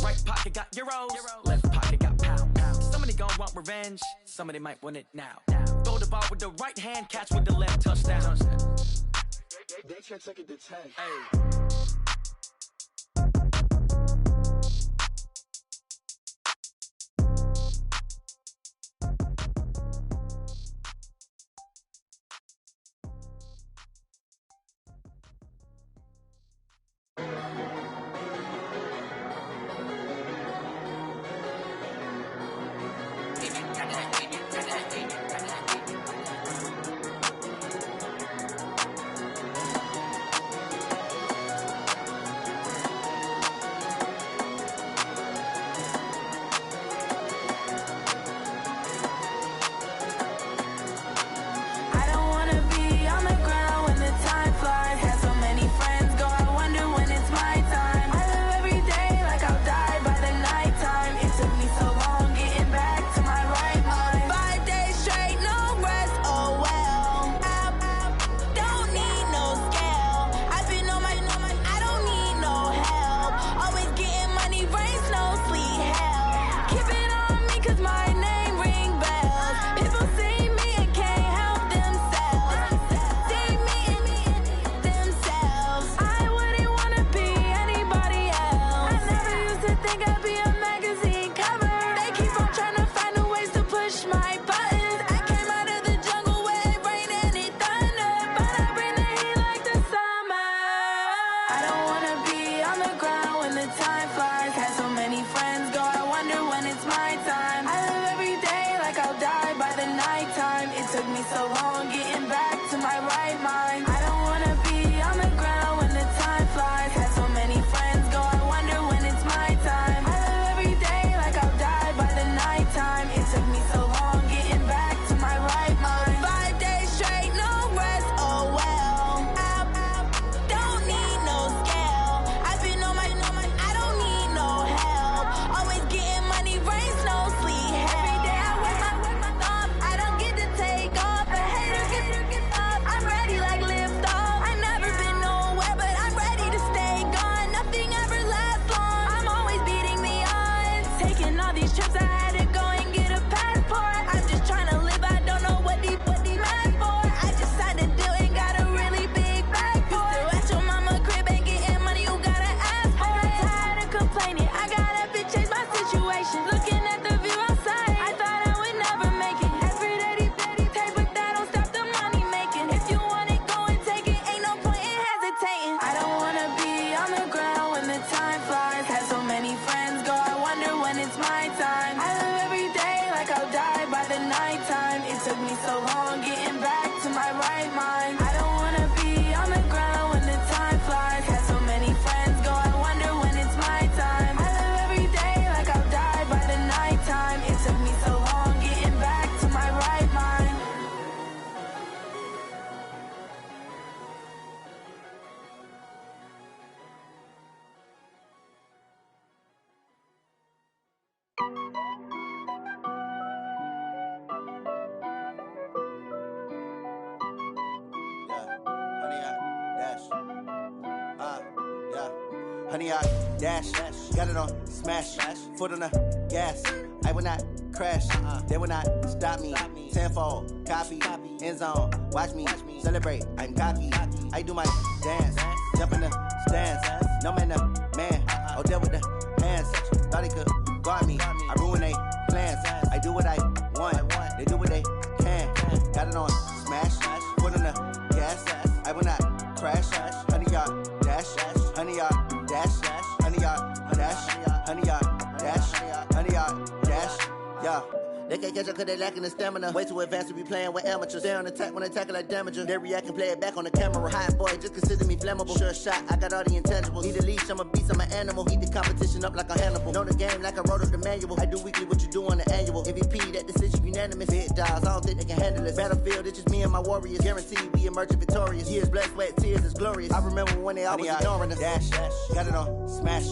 Right pocket got euros, left pocket got pounds. Somebody gon' want revenge, somebody might want it now. Throw the ball with the right hand, catch with the left, touchdown. They can't take it to 10. Hey. honey, I dash. Got it on smash, foot on the gas. I will not crash, they will not stop me. Tenfold, copy, end zone, watch me celebrate. I'm cocky, I do my dance, jump in the stands. No man, the man, oh, there with the hands. Thought he could guard me, I ruin they plans. I do what I want, they do what they can. Got it on smash, foot on the gas. I will not crash, honey, y'all dash, honey, y'all dash, honey, y'all dash, honey, y'all dash, honey, y'all dash, yeah. They can't catch up cause they lacking the stamina. Way too advanced to be playing with amateurs. Stay on attack when they tackle like damager. They react and play it back on the camera. Hot boy, just consider me flammable. Sure shot, I got all the intangibles. Need a leash, I'm a beast, I'm an animal. Eat the competition up like a Hannibal. Know the game like I wrote up the manual. I do weekly what you do on the annual. MVP, that decision unanimous. Big dogs, I don't think they can handle this. Battlefield, it's just me and my warriors. Guaranteed we emerge victorious. Years, blood, sweat, tears, it's glorious. I remember when they always ignoring us. Dash, got it on smash,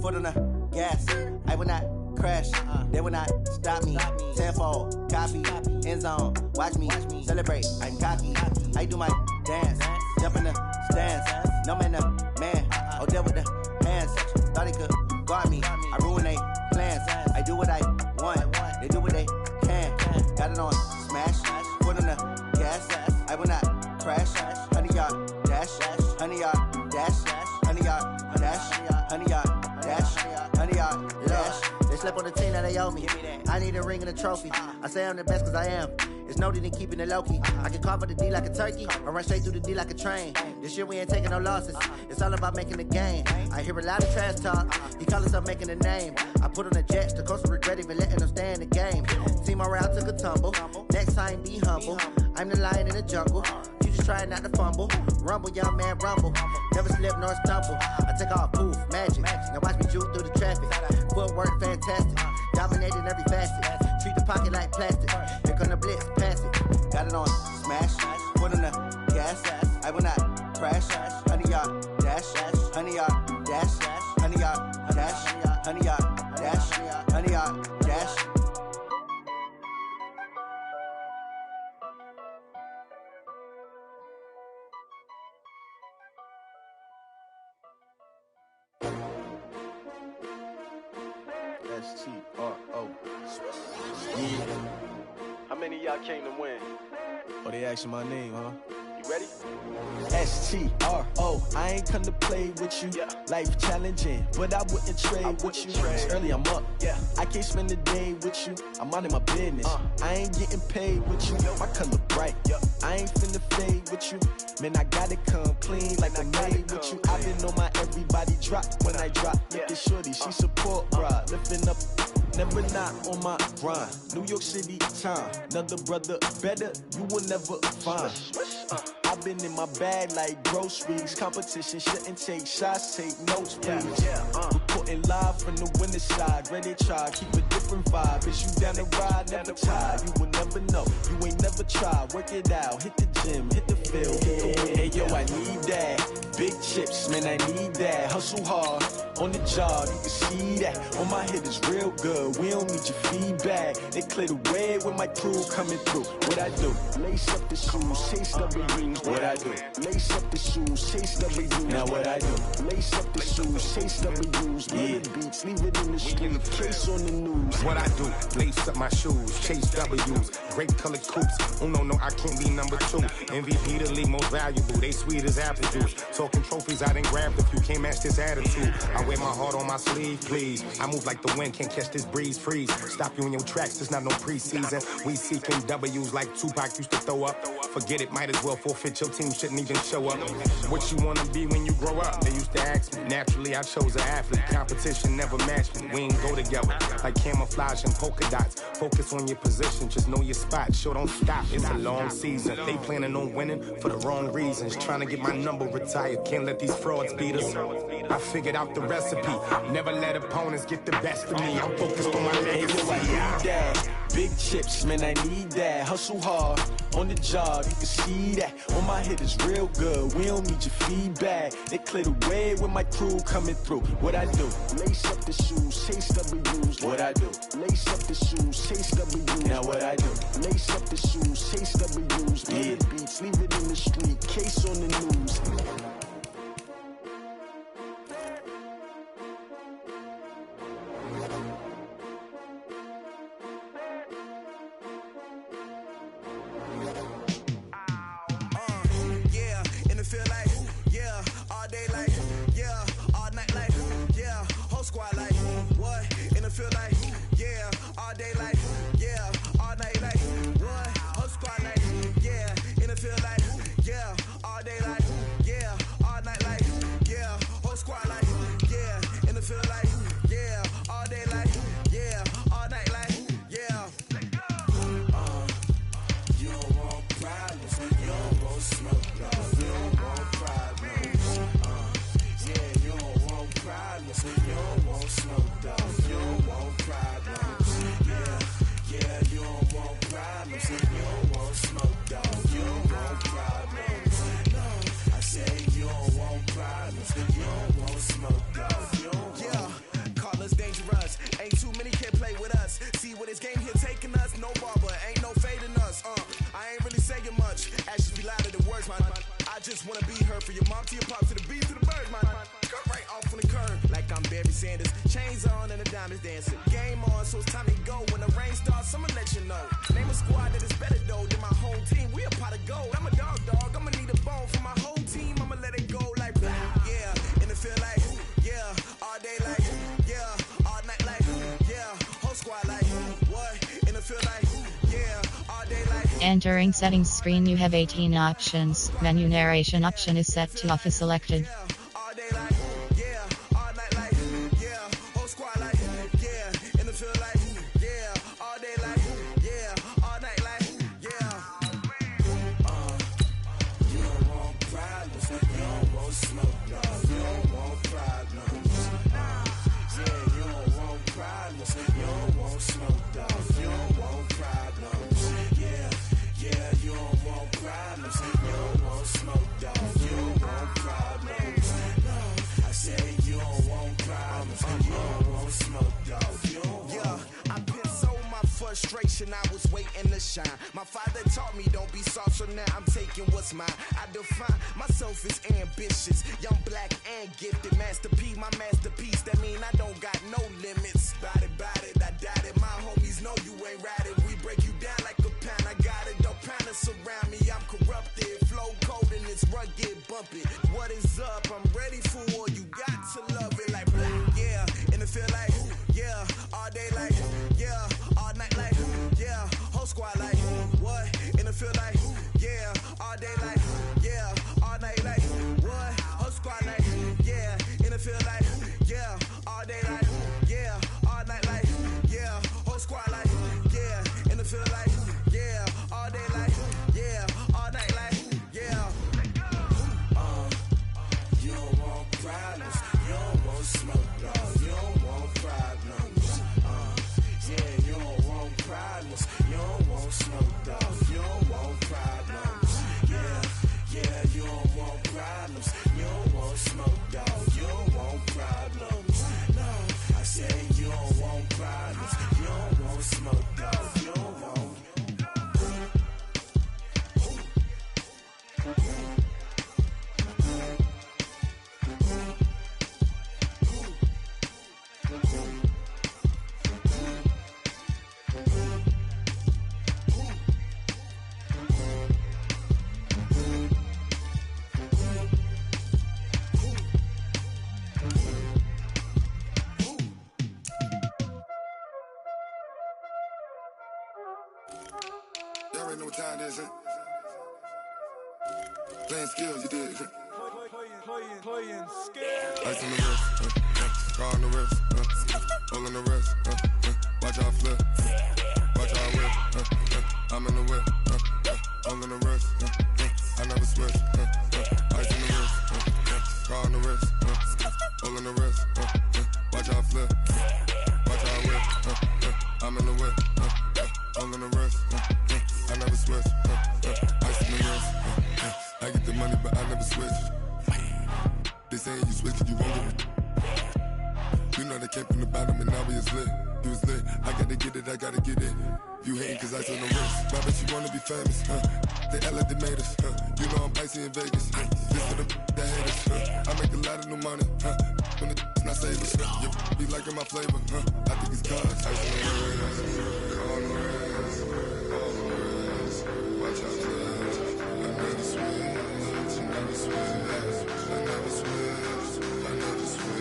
foot on the gas. I will not crash, they will not stop me. Tenfold, copy, end zone, watch me celebrate. I'm cocky, I do my dance, jump in the stands. No man, the man, oh, there with the hands. Thought he could guard me, I ruin they plans. I do what I want, they do what they can. Got it on smash, foot on the gas. I will not crash, honey, y'all dash, honey, y'all dash, honey, y'all dash, honey, y'all dash, honey, y'all dash. They slept on the team that they owe me. I need a ring and a trophy. I say I'm the best cause I am. It's no need in keeping it low-key. I can carve up the D like a turkey or run straight through the D like a train. This year we ain't taking no losses. It's all about making the game. I hear a lot of trash talk. He call himself making a name. I put on the Jets. The coach will regret even letting them stay in the game. Team morale took a tumble. Next time be humble. I'm the lion in the jungle. You just try not to fumble. Rumble, young man, rumble. Never slip nor stumble. I take off, poof, magic. Now watch me juke through the traffic. Footwork fantastic. Dominating every facet. Treat the pocket like plastic. Here come the blitz, pass it. Got it on smash. Foot on the gas. I will not crash. Honey, y'all dash. Honey, y'all dash. Honey, y'all dash. Honey, y'all dash. Honey, y'all dash. S-T-R-O. Yeah. How many of y'all came to win? Oh, they asking my name, huh? You ready? S-T-R-O. I ain't come to play with you. Yeah. Life challenging, but I wouldn't trade with you. It's early, I'm up. Yeah. I can't spend the day with you. I'm minding my business. I ain't getting paid with you. My color bright. I ain't finna fade with you. Man, I gotta come clean like I'm made with you. I've been on my everybody drop when I drop. Look at shorty, she support ride. Lifting up, never not on my grind. New York City time. Another brother better, you will never find. I've been in my bag like groceries. Competition shouldn't take shots, take notes, please. Reporting live from the winter side. Ready to try, keep a different vibe. Is you down the ride, never tired. You will never know, you ain't never tried. Work it out, hit the gym, hit the field. Hey yo, I need that. Big chips, man, I need that. Hustle hard, on the job, you can see that. On my head is real good, we don't need your feedback. They clear the way with my crew coming through. What I do? Lace up the shoes, chase W's. What I do? Lace up the shoes, chase W's. Now what I do? Lace up the shoes, chase W's. Murder beats, leave it in the street, case on the news. What I do? Lace up my shoes, chase W's. Great colored coops. Oh no, I can't be number 2. MVP the league most valuable. They sweet as apple juice. Talking trophies, I didn't grab the few. Can't match this attitude. I wear my heart on my sleeve, please. I move like the wind, can't catch this breeze, freeze. Stop you in your tracks, there's not no preseason. We seeking W's like Tupac used to throw up. Forget it, might as well forfeit. Your team shouldn't even show up. What you wanna be when you grow up? They used to ask me. Naturally, I chose an athlete. Competition never matched me. We ain't go together like camouflage and polka dots. Focus on your position, just know your spot. Sure, don't stop. It's a long season. They planning on winning for the wrong reasons. Trying to get my number retired. Can't let these frauds beat us. I figured out the recipe. Never let opponents get the best of me. I'm focused on my legacy. Big chips, man, I need that. Hustle hard, on the job, you can see that. On my head is real good, we don't need your feedback. They clear the way with my crew coming through. What I do? Lace up the shoes, chase W's. What I do? Lace up the shoes, chase W's. Now what I do? Lace up the shoes, chase W's. Murder beats, leave it in the street, case on the news. just wanna be her. For your mom to your pop to the beat to the bird, man. Cut right off on the curb, like I'm Barry Sanders. Chains on and the diamonds dancing. Game on, so it's time to go. When the rain starts, I'ma let you know. Name a squad that is better though than my home team. We a pot of gold. I'm a dog. I'ma need a bone for my whole team. I'ma let it go like yeah. And it feel like yeah. All day like yeah. All night like yeah. Whole squad like what? And it feel like yeah. All day like. Entering settings screen, you have 18 options. Menu narration option is set to off is selected. I was waiting to shine. My father taught me don't be soft, so now I'm taking what's mine. I define myself as ambitious, young, black, and gifted. Master P, my masterpiece. That mean I don't got no limits. Bout it, I doubt it. My homies know you ain't ratted. We break you down like a pound. I got it, don't pound us around me. I'm corrupted, flow cold and it's rugged, bump it. What is up? I'm ready for war. You got to love it like black, yeah. And it feel like yeah. All day like yeah. All night like yeah. Whole squad like what? And it feel like yeah. All day like yeah. All night like what? Whole squad like yeah. And it feel like yeah. All day like yeah. All night like yeah. Whole squad like yeah. And it feel like yeah. All day like yeah. All night like yeah. You don't want problems. You don't want smoke, dog. You don't want problems. Yeah, you don't want problems. You don't want smoke, dog. You don't want problems. Yeah, you don't want problems. You don't want smoke, dog. You don't want problems. No, I said you don't want problems. You don't want smoke, dog. You don't want. Y'all already know what time it is, huh? Playing skills, you did. Playing skills. Ice on the wrist, car on the wrist, all on the wrist, watch out flip, watch out whip, I'm in the whip, all on the wrist, I never switch, ice on the wrist, car on the wrist, all on the wrist, watch out flip, watch out whip, I'm in the whip, all on the wrist, I never switch, ice on the wrist, I get the money but I never switch. They saying you switch it, you won't get it. You know they came from the bottom and now we is lit. You was lit, I gotta get it, I gotta get it. You hating cause ice on the wrist. Why bet you wanna be famous, They act like they made us, You know I'm icy in Vegas, This for the that hate us, I make a lot of new money, When it's not savers, You be liking my flavor, I think it's cause ice on the wrist, on the wrist, on the wrist. Watch out for this, I never switch, I never switch. I never switch, I never switch.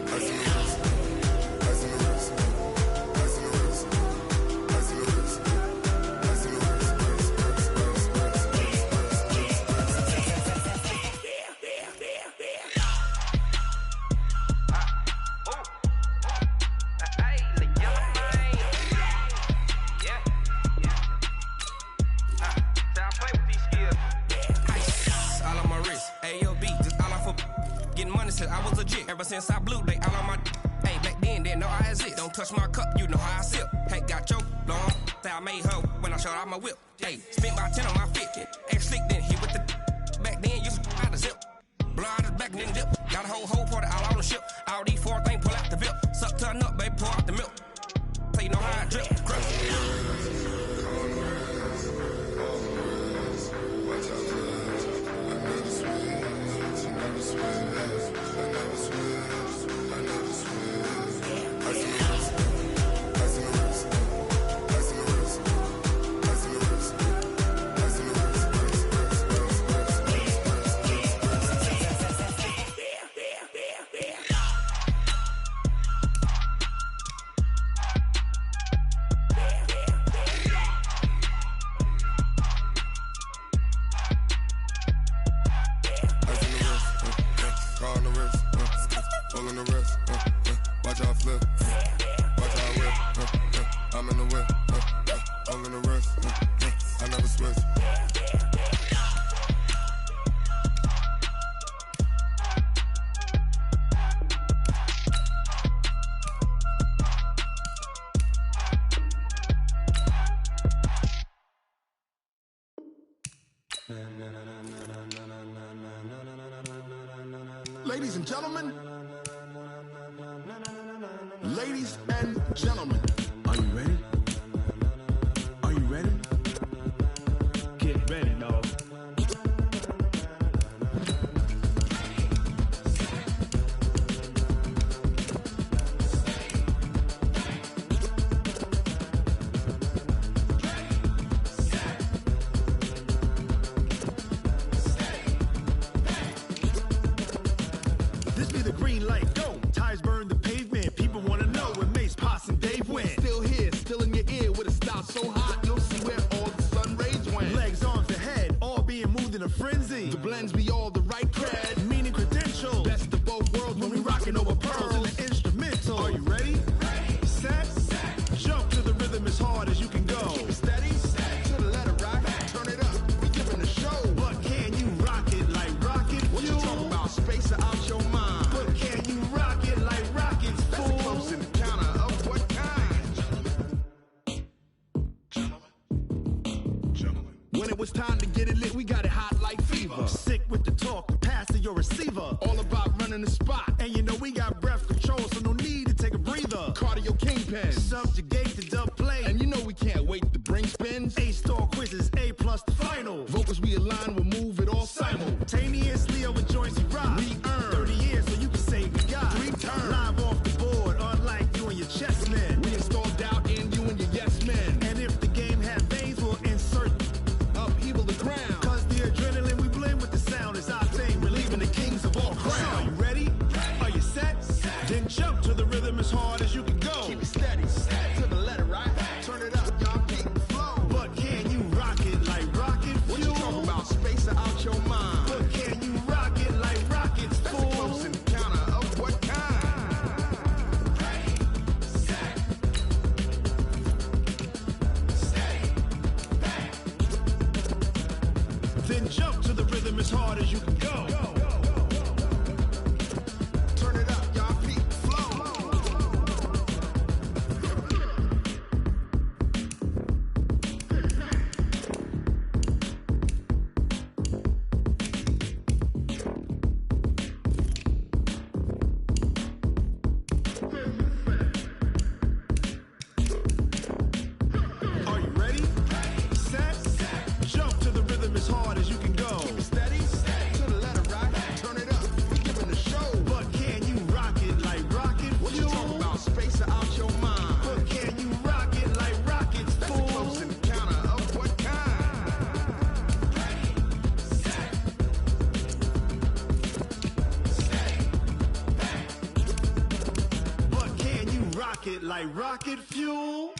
Ice in the wrist, ice in the wrist, ice in the wrist, ice in the wrist, ice in the wrist, I was legit. Ever since I blew, they all on my hey, back then, didn't know I exist. Don't touch my cup, you know how I sip. Hey, got your long, say I made her when I showed out my whip. Hey, spent about 10 on my 50. Ex slick, then hit with the back then, used to out the zip. Blow out his back, then dip. Got a whole party all on the ship. All these four things, pull out the VIP. Suck, turn up, baby, pour out the milk. So you know how I drip. Crush. Ladies and gentlemen. Ladies and gentlemen. Are you ready? Are you ready? Get ready, dog. This be the green light, go. Tires burn the pavement. People wanna know where Mace, Potts, and Dave went. Still here, still in your ear with a style so hot, you'll see where all the sun rays went. Legs, arms, the head, all being moved in a frenzy. The blends be all the right cred. Meaning credentials. Best of both worlds when we rockin' over pearls. In the instrumental. Are you ready? Set. Jump to the rhythm as hard as you can go. Keep it steady, to the letter right. Turn it up, we giving a show. But can you rock it like rocket fuel? What you talking about? Space or out your mind? But can you rock it like rockets, fool? That's a close encounter of what kind? When it was time to get it lit, we got it hot like fever. Sick with the talk, pass to your receiver. All about running the spot. And you know we got breath control, so no need to take a breather. Cardio kingpin. Subjugate the dub play. And you know we can't wait to bring spins. A-star quizzes, A+ the final. Vocals we align, we'll move it all simultaneously over joints we rock. We earn 30 years so you can say we got 3 turns. Live off the board, unlike you and your chess men. We install doubt in you and your yes men. And if the game had veins, we'll insert upheaval the ground. Cause the adrenaline we blend with the sound is our thing, relieving the kings of all crowns. Are you ready? Are you set? Then jump to the rhythm as hard as you can go. Keep it steady, to the letter right. Turn it up, y'all keep the flow. But can you rock it like rocket fuel? What you talking about? Space or out your mind? But can you rock it like rockets, That's fool? a close encounter of what kind? Then jump to the rhythm as hard as you can go. Turn it up, y'all keep the flow. Are you ready? Set. Jump to the rhythm as hard as you can go. Keep it steady, to the letter right. Turn it up, we giving a show. But can you rock it like rocket What you fuel? talking about? Space or out your mind? But can you rock it like rockets, That's a fool? close encounter of what kind? But can you rock it like rocket fuel?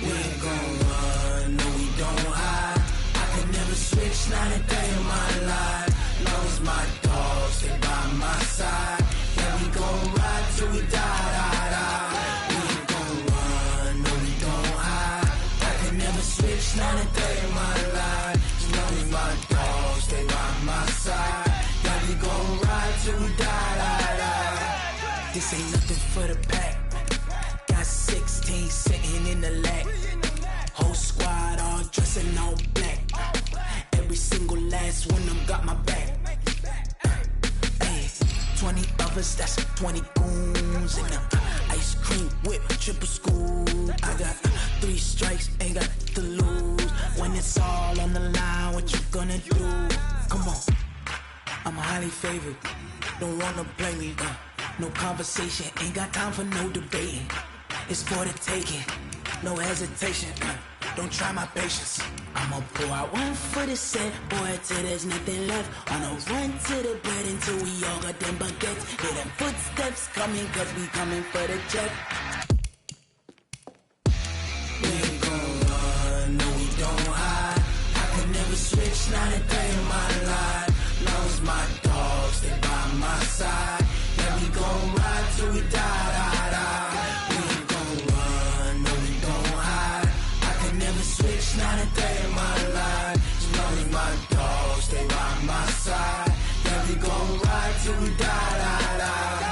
We ain't gon' run, no we don't hide. I could never switch, not a day in my life. Long as my dogs stay by my side. Yeah, we gon' ride till we die. We ain't gon' run, no we don't hide. I could never switch, not a day in my life. As long as my dogs stay by my side. Yeah, we gon' ride till we die. This ain't nothing for the pack. Got 16 sitting in the lap. Whole squad all dressing all black. Every single last one of them got my back. Ay, 20 of us, that's 20 goons. And ice cream whip, triple scoop. I got 3 strikes, ain't got to lose. When it's all on the line, what you gonna do? Come on, I'm highly favored. Don't wanna play me, no conversation, ain't got time for no debating. It's for the taking, no hesitation. Don't try my patience. I'ma pour out one for the set, boy, till there's nothing left. On a run to the bread until we all got them baguettes. Hear them footsteps coming, cause we coming for the check. We ain't gon' run, no we don't hide. I could never switch, not a day in my life. Long as my dogs stay by my side. Yeah, we gon' ride till we die. We ain't gon' run, no we don't hide. I could never switch. switch, not a day in my life. You know me, my dogs, they by my side. Yeah, we gon' ride till we die, die, die.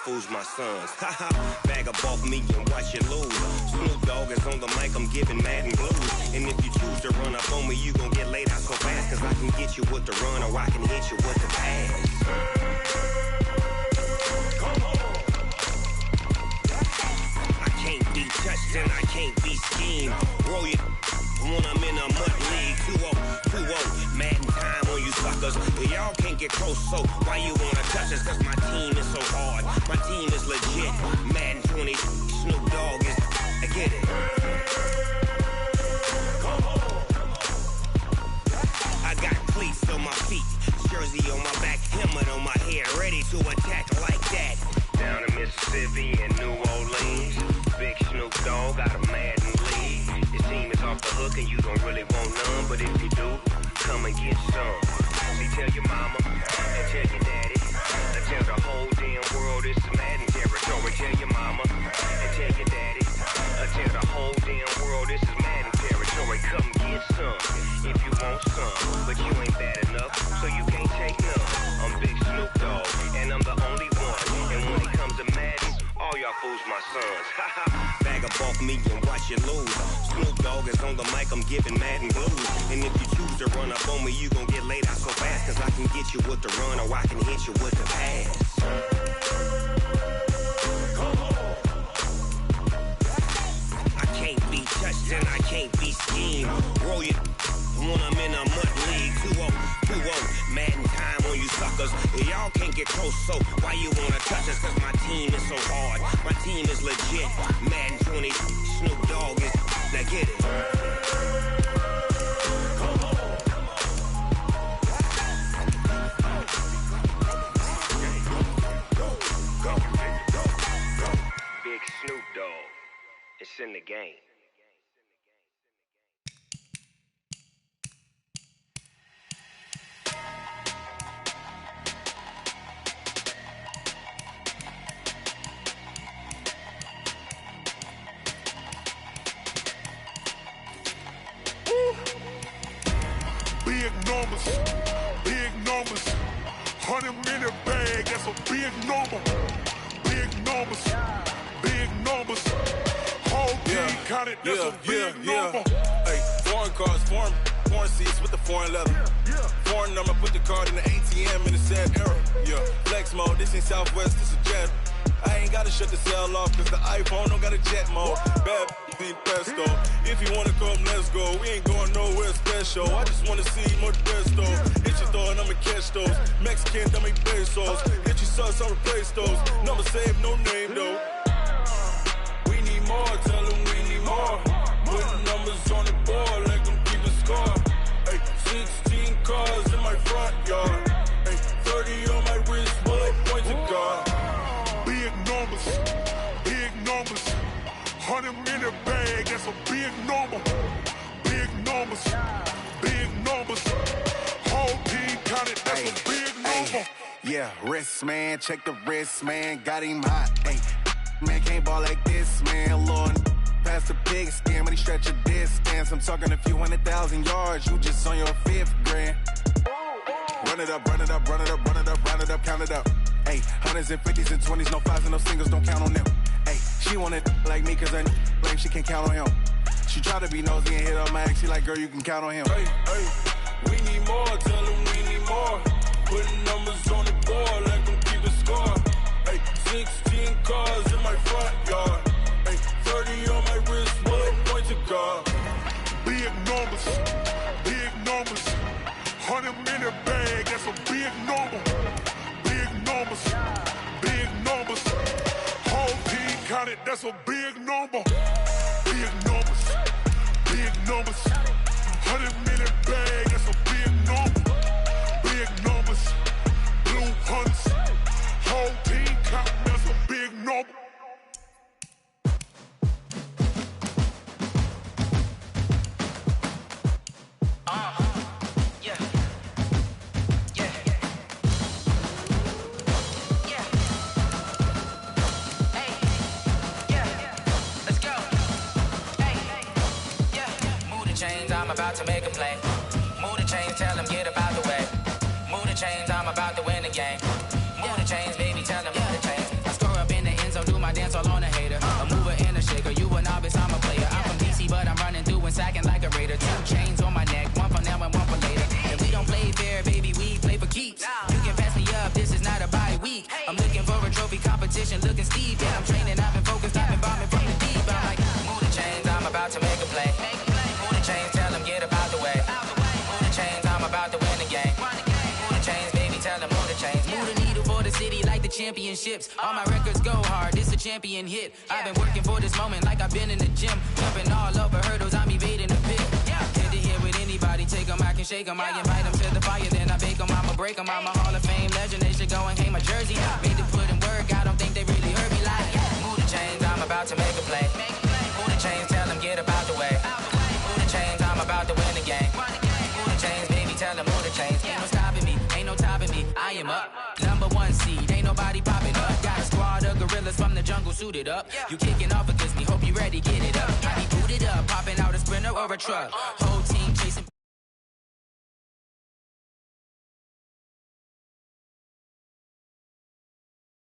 Fools my sons. Haha, bag up off me and watch you lose. Snoop Dogg is on the mic, I'm giving Madden blues. And if you choose to run up on me, you gon' get laid out so fast. Cause I can get you with the run or I can hit you with the pass. Come on. I can't be touched and I can't be schemed. Roll you when I'm in a mud league. 2-0, Madden time on you suckers. Y'all can't get close, so why you wanna touch us? Cause my team is so hard. My team is legit. Madden 20, Snoop Dogg is. I get it. Come on. I got cleats on my feet, jersey on my back, helmet on my head, ready to attack like that. Down in Mississippi and New Orleans, Big Snoop Dogg got a Madden league. Your team is off the hook and you don't really want none, but if you do, come and get some. See, tell your mama and tell your daddy. Tell the whole damn world it's Madden territory. Tell your mama and tell your daddy. Tell the whole damn world this is Madden territory. Come get some if you want some, but you ain't bad enough, so you can't take none. I'm Big Snoop Dogg, and I'm the only one. And when it comes to Madden, all y'all fools my sons. Bag up off me and watch you lose. Snoop Dogg is on the mic, I'm giving Madden blues. And if you choose to run up on me, you gon' get laid out so fast. Cause I can get you with the run or I can hit you with the pass. Come on. I can't be touched and I can't be schemed. Roll you when I'm in a mud league. 2-0, Madden time on you suckers. Y'all can't get close, so why you wanna touch us? Cause my team is so hard. My team is legit. Madden 20, Snoop Dogg is. Now get it. Come on. Big Snoop Dogg. It's in the game. Big numbers, 100 minute bag, that's a big number. Big numbers, whole team counted, that's a big number. Hey, foreign cars, foreign seats with the foreign leather. Foreign number, put the card in the ATM in the sad era. Yeah, flex mode, this ain't Southwest, this is Jet. I ain't gotta shut the cell off, cause the iPhone don't got a jet mode. Bad beat pesto. If you wanna come, let's go. We ain't going nowhere special. I just wanna see more Modesto. Hit your throw and I'ma catch those. Mexican, don't make pesos. Hit your sauce, I'll replace those. Number saved, no name though. We need more, tell them we need more. Putting numbers on the board, like them keep a score. Hey, 16 cars in my front yard. Hey, 30 on my wrist, bullet points of God. Big numbers, 100 minute bag, that's a big number. Big numbers, whole team counted, that's a big number. Yeah, wrist man, check the wrist man, got him hot. Ay, man can't ball like this, man. Lord, past the big skin when he stretch a distance. I'm talking a few 100,000 yards, you just on your 5th grand. Run it up, count it up. Ayy, hundreds and fifties and 20s, no fives and no singles, don't count on them. Ayy, she want it like me cause her lame, she can't count on him. She try to be nosy and hit on my ex, she like, girl, you can count on him. Hey, we need more, tell them we need more. Putting numbers on the board, let them keep the score. Hey, 16 cars in my front yard. Hey, 30 on my wrist, one point to guard. Big numbers, 100-minute bag, that's a big number. Big numbers, whole team counted, that's a big number. Big numbers, 100-minute bag, that's a big number. Big numbers, blue hunts, whole team counting, that's a big number. I'm about to make a play. Move the chains, tell them get up out the way. Move the chains, I'm about to win the game. Move the chains, baby, tell them move the chains. I score up in the end zone, do my dance all on a hater. A mover and a shaker, you a novice, I'm a player. I'm from DC, but I'm running through and sacking like a raider. 2 chains on my neck, one for now and one for later. If we don't play fair, baby, we play for keeps. You can pass me up, this is not a bye week. I'm looking for a trophy competition, looking steep. Yeah, I'm training, I've been focused, I've been bombing from the deep. I'm like, move the chains, I'm about to make a play. Move the chains, tell them get up out the way. Move the chains, I'm about to win the game. Move the chains, baby, tell them move the chains. Move the needle for the city like the championships. All my records go hard, this a champion hit. I've been working for this moment like I've been in the gym. Jumping all over hurdles, I'm evading the pit. Head to head with anybody, take them, I can shake them. I invite them to the fire, then I bake them, I'ma break them. I'm a Hall of Fame legend, they should go and hang my jersey. Made to put in work, I don't think they really heard me like. Move the chains, I'm about to make a play. Move the chains, tell them get up out the way. Move the chains, I'm about to win the game. Move the chains, baby, tell them move the chains. Ain't no stopping me, ain't no topping me. I am up, number 1 seed, ain't nobody popping up. Got a squad of gorillas from the jungle suited up. You kicking off against me, hope you ready, get it up. I be booted up, popping out a Sprinter or a truck. Whole